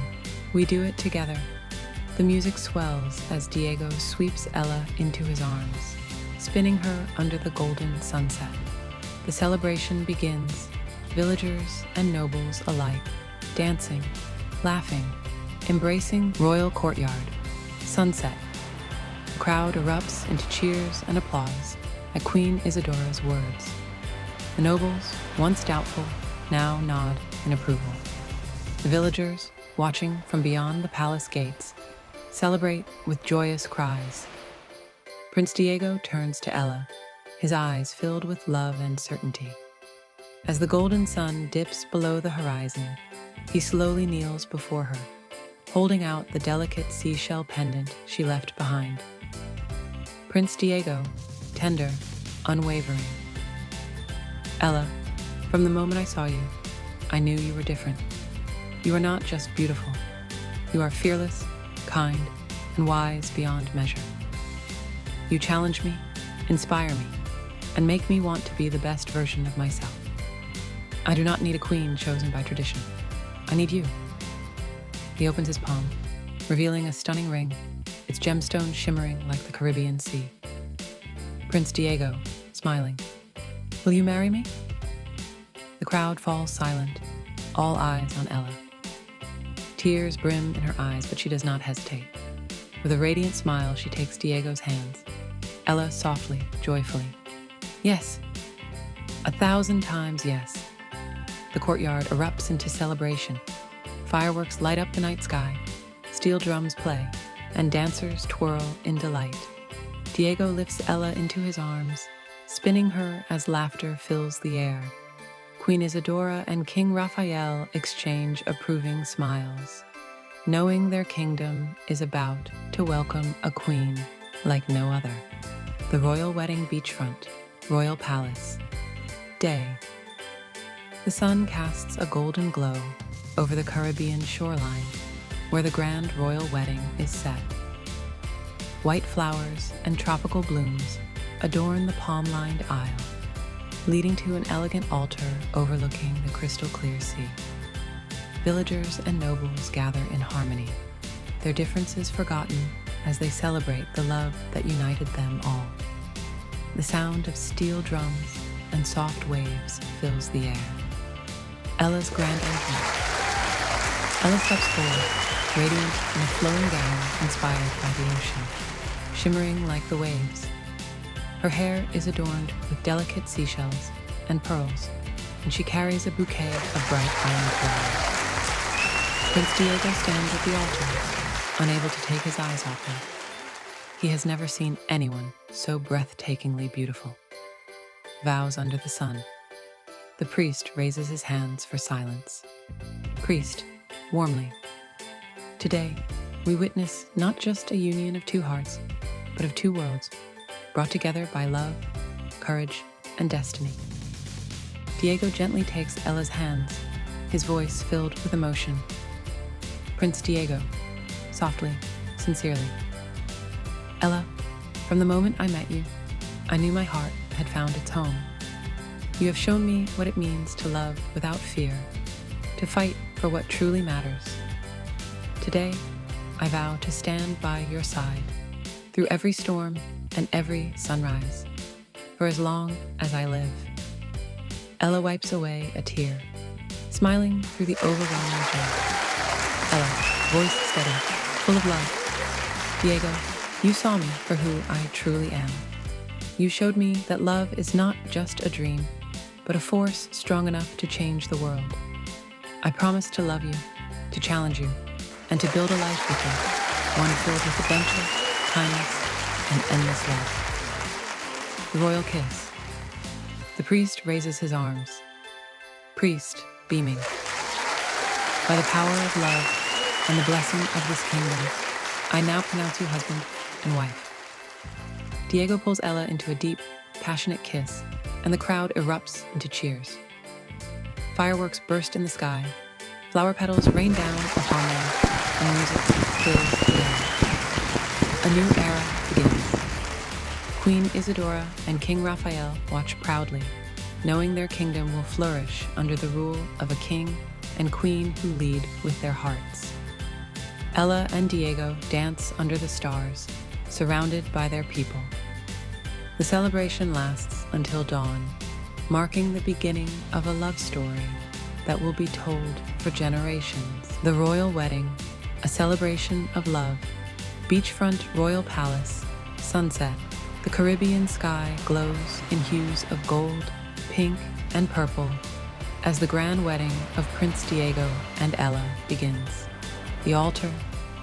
we do it together. The music swells as Diego sweeps Ella into his arms, spinning her under the golden sunset. The celebration begins, villagers and nobles alike, dancing, laughing, embracing royal courtyard. Sunset. The crowd erupts into cheers and applause at Queen Isidora's words. The nobles, once doubtful, now nod in approval. The villagers, watching from beyond the palace gates, celebrate with joyous cries. Prince Diego turns to Ella, his eyes filled with love and certainty. As the golden sun dips below the horizon, he slowly kneels before her, holding out the delicate seashell pendant she left behind. Prince Diego, tender, unwavering. Ella, from the moment I saw you, I knew you were different. You are not just beautiful. You are fearless, kind, and wise beyond measure. You challenge me, inspire me, and make me want to be the best version of myself. I do not need a queen chosen by tradition. I need you. He opens his palm, revealing a stunning ring, its gemstones shimmering like the Caribbean Sea. Prince Diego, smiling. Will you marry me? The crowd falls silent, all eyes on Ella. Tears brim in her eyes, but she does not hesitate. With a radiant smile, she takes Diego's hands. Ella softly, joyfully. Yes. 1,000 times yes. The courtyard erupts into celebration. Fireworks light up the night sky, steel drums play, and dancers twirl in delight. Diego lifts Ella into his arms, spinning her as laughter fills the air. Queen Isadora and King Raphael exchange approving smiles, knowing their kingdom is about to welcome a queen like no other. The royal wedding beachfront, royal palace. Day. The sun casts a golden glow over the Caribbean shoreline, where the grand royal wedding is set. White flowers and tropical blooms adorn the palm-lined aisle, leading to an elegant altar overlooking the crystal-clear sea. Villagers and nobles gather in harmony, their differences forgotten as they celebrate the love that united them all. The sound of steel drums and soft waves fills the air. Ella's grand entrance. Ella steps forward, radiant in a flowing gown inspired by the ocean, shimmering like the waves. Her hair is adorned with delicate seashells and pearls, and she carries a bouquet of bright island flowers. Prince Diego stands at the altar, unable to take his eyes off her. He has never seen anyone so breathtakingly beautiful. Vows under the sun. The priest raises his hands for silence. Priest, warmly. Today, we witness not just a union of two hearts, but of two worlds, brought together by love, courage, and destiny. Diego gently takes Ella's hands, his voice filled with emotion. Prince Diego, softly, sincerely. Ella, from the moment I met you, I knew my heart had found its home. You have shown me what it means to love without fear, to fight for what truly matters. Today, I vow to stand by your side, through every storm and every sunrise, for as long as I live. Ella wipes away a tear, smiling through the overwhelming joy. Ella, voice steady, full of love. Diego, you saw me for who I truly am. You showed me that love is not just a dream, but a force strong enough to change the world. I promise to love you, to challenge you, and to build a life with you, one filled with adventure, kindness, and endless love. The royal kiss. The priest raises his arms. Priest, beaming. By the power of love and the blessing of this kingdom, I now pronounce you husband and wife. Diego pulls Ella into a deep, passionate kiss, and the crowd erupts into cheers. Fireworks burst in the sky, flower petals rain down upon them, and music fills the air. A new era begins. Queen Isadora and King Raphael watch proudly, knowing their kingdom will flourish under the rule of a king and queen who lead with their hearts. Ella and Diego dance under the stars, surrounded by their people. The celebration lasts until dawn, marking the beginning of a love story that will be told for generations. The royal wedding, a celebration of love. Beachfront royal palace, sunset. The Caribbean sky glows in hues of gold, pink, and purple as the grand wedding of Prince Diego and Ella begins. The altar,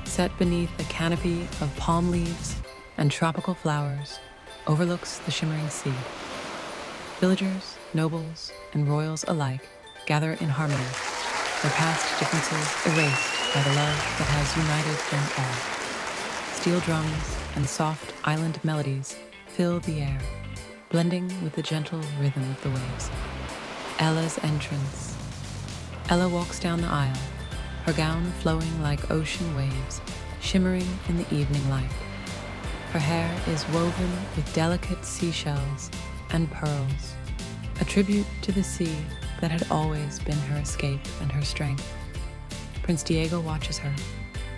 set beneath a canopy of palm leaves and tropical flowers, overlooks the shimmering sea. Villagers, nobles, and royals alike gather in harmony, their past differences erased by the love that has united them all. Steel drums and soft island melodies fill the air, blending with the gentle rhythm of the waves. Ella's entrance. Ella walks down the aisle, her gown flowing like ocean waves, shimmering in the evening light. Her hair is woven with delicate seashells and pearls, a tribute to the sea that had always been her escape and her strength. Prince Diego watches her,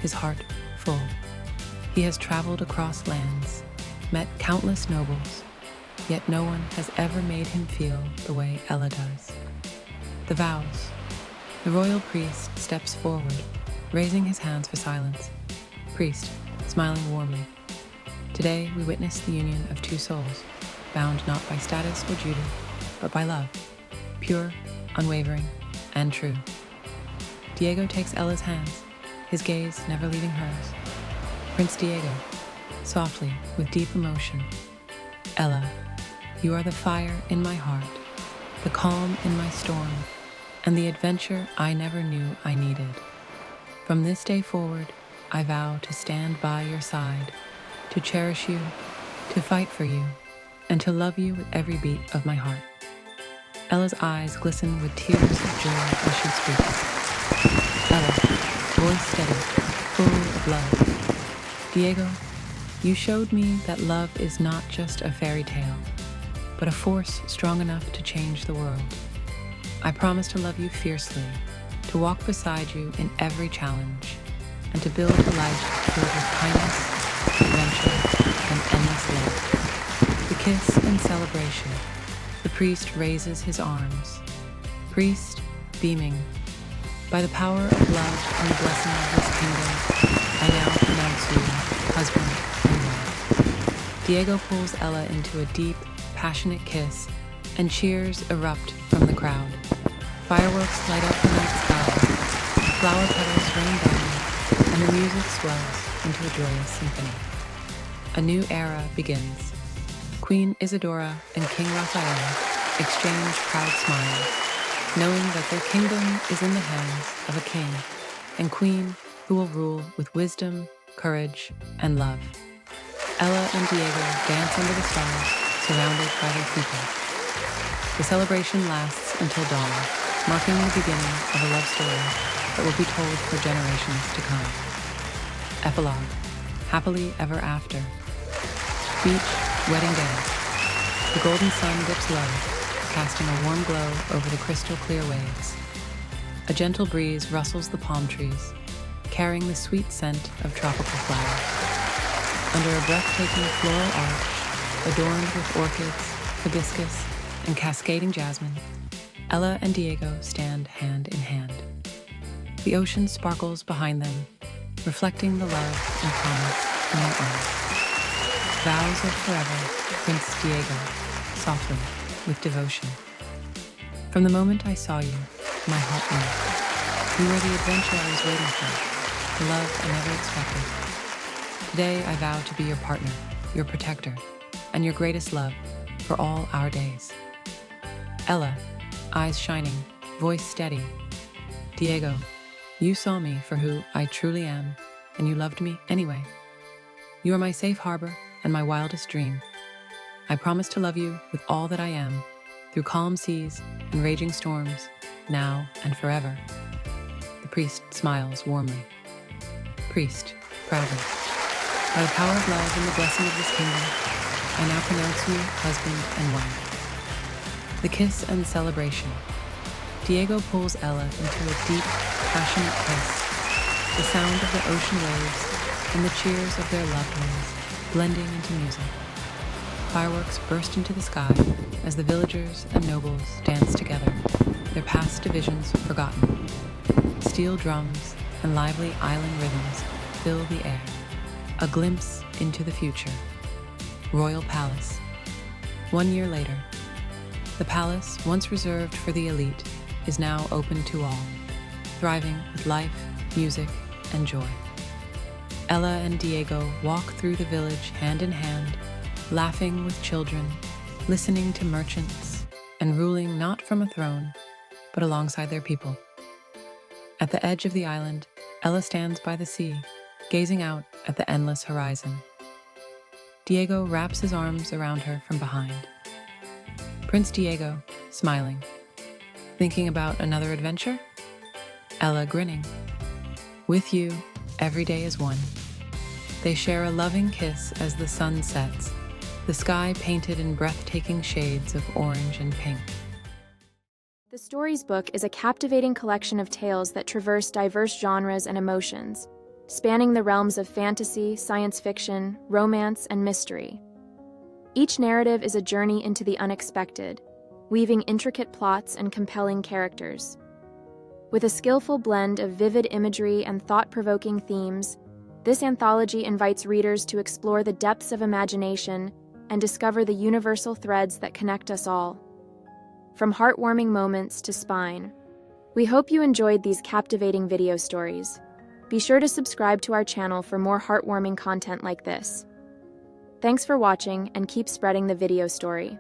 his heart full. He has traveled across lands, met countless nobles, yet no one has ever made him feel the way Ella does. The vows. The royal priest steps forward, raising his hands for silence. Priest, smiling warmly. Today we witness the union of two souls, bound not by status or duty, but by love, pure, unwavering, and true. Diego takes Ella's hands, his gaze never leaving hers. Prince Diego, softly, with deep emotion. Ella, you are the fire in my heart, the calm in my storm, and the adventure I never knew I needed. From this day forward, I vow to stand by your side, to cherish you, to fight for you, and to love you with every beat of my heart. Ella's eyes glisten with tears of joy as she speaks. Ella, voice steady, full of love. Diego, you showed me that love is not just a fairy tale, but a force strong enough to change the world. I promise to love you fiercely, to walk beside you in every challenge, and to build a life filled with kindness, adventure, and endless love. The kiss and celebration. The priest raises his arms. Priest, beaming. By the power of love and the blessing of this kingdom, I now pronounce you husband and wife. Diego pulls Ella into a deep, passionate kiss, and cheers erupt from the crowd. Fireworks light up the night sky, flower petals rain down, and the music swells into a joyous symphony. A new era begins. Queen Isadora and King Raphael exchange proud smiles, knowing that their kingdom is in the hands of a king and queen who will rule with wisdom, courage, and love. Ella and Diego dance under the stars, surrounded by their people. The celebration lasts until dawn, marking the beginning of a love story that will be told for generations to come. Epilogue. Happily ever after. Beach, wedding day. The golden sun dips low, casting a warm glow over the crystal clear waves. A gentle breeze rustles the palm trees, carrying the sweet scent of tropical flowers. Under a breathtaking floral arch, adorned with orchids, hibiscus, and cascading jasmine, Ella and Diego stand hand in hand. The ocean sparkles behind them, reflecting the love and promise in their eyes. Vows of forever, Prince Diego, softly, with devotion. From the moment I saw you, my heart knew. You were the adventure I was waiting for, the love I never expected. Today I vow to be your partner, your protector, and your greatest love for all our days. Ella, eyes shining, voice steady. Diego, you saw me for who I truly am, and you loved me anyway. You are my safe harbor and my wildest dream. I promise to love you with all that I am, through calm seas and raging storms, now and forever. The priest smiles warmly. Priest, proudly. By the power of love and the blessing of this kingdom, I now pronounce you husband and wife. The kiss and celebration. Diego pulls Ella into a deep, passionate kiss. The sound of the ocean waves and the cheers of their loved ones blending into music. Fireworks burst into the sky as the villagers and nobles dance together, their past divisions forgotten. Steel drums and lively island rhythms fill the air. A glimpse into the future. Royal Palace. 1 year later, the palace, once reserved for the elite, is now open to all, thriving with life, music, and joy. Ella and Diego walk through the village hand in hand, laughing with children, listening to merchants, and ruling not from a throne, but alongside their people. At the edge of the island, Ella stands by the sea, gazing out at the endless horizon. Diego wraps his arms around her from behind. Prince Diego, smiling. Thinking about another adventure? Ella grinning. With you, every day is one. They share a loving kiss as the sun sets, the sky painted in breathtaking shades of orange and pink. The Stories book is a captivating collection of tales that traverse diverse genres and emotions, spanning the realms of fantasy, science fiction, romance, and mystery. Each narrative is a journey into the unexpected, weaving intricate plots and compelling characters. With a skillful blend of vivid imagery and thought-provoking themes, this anthology invites readers to explore the depths of imagination and discover the universal threads that connect us all. From heartwarming moments to spine. We hope you enjoyed these captivating video stories. Be sure to subscribe to our channel for more heartwarming content like this. Thanks for watching, and keep spreading the video story.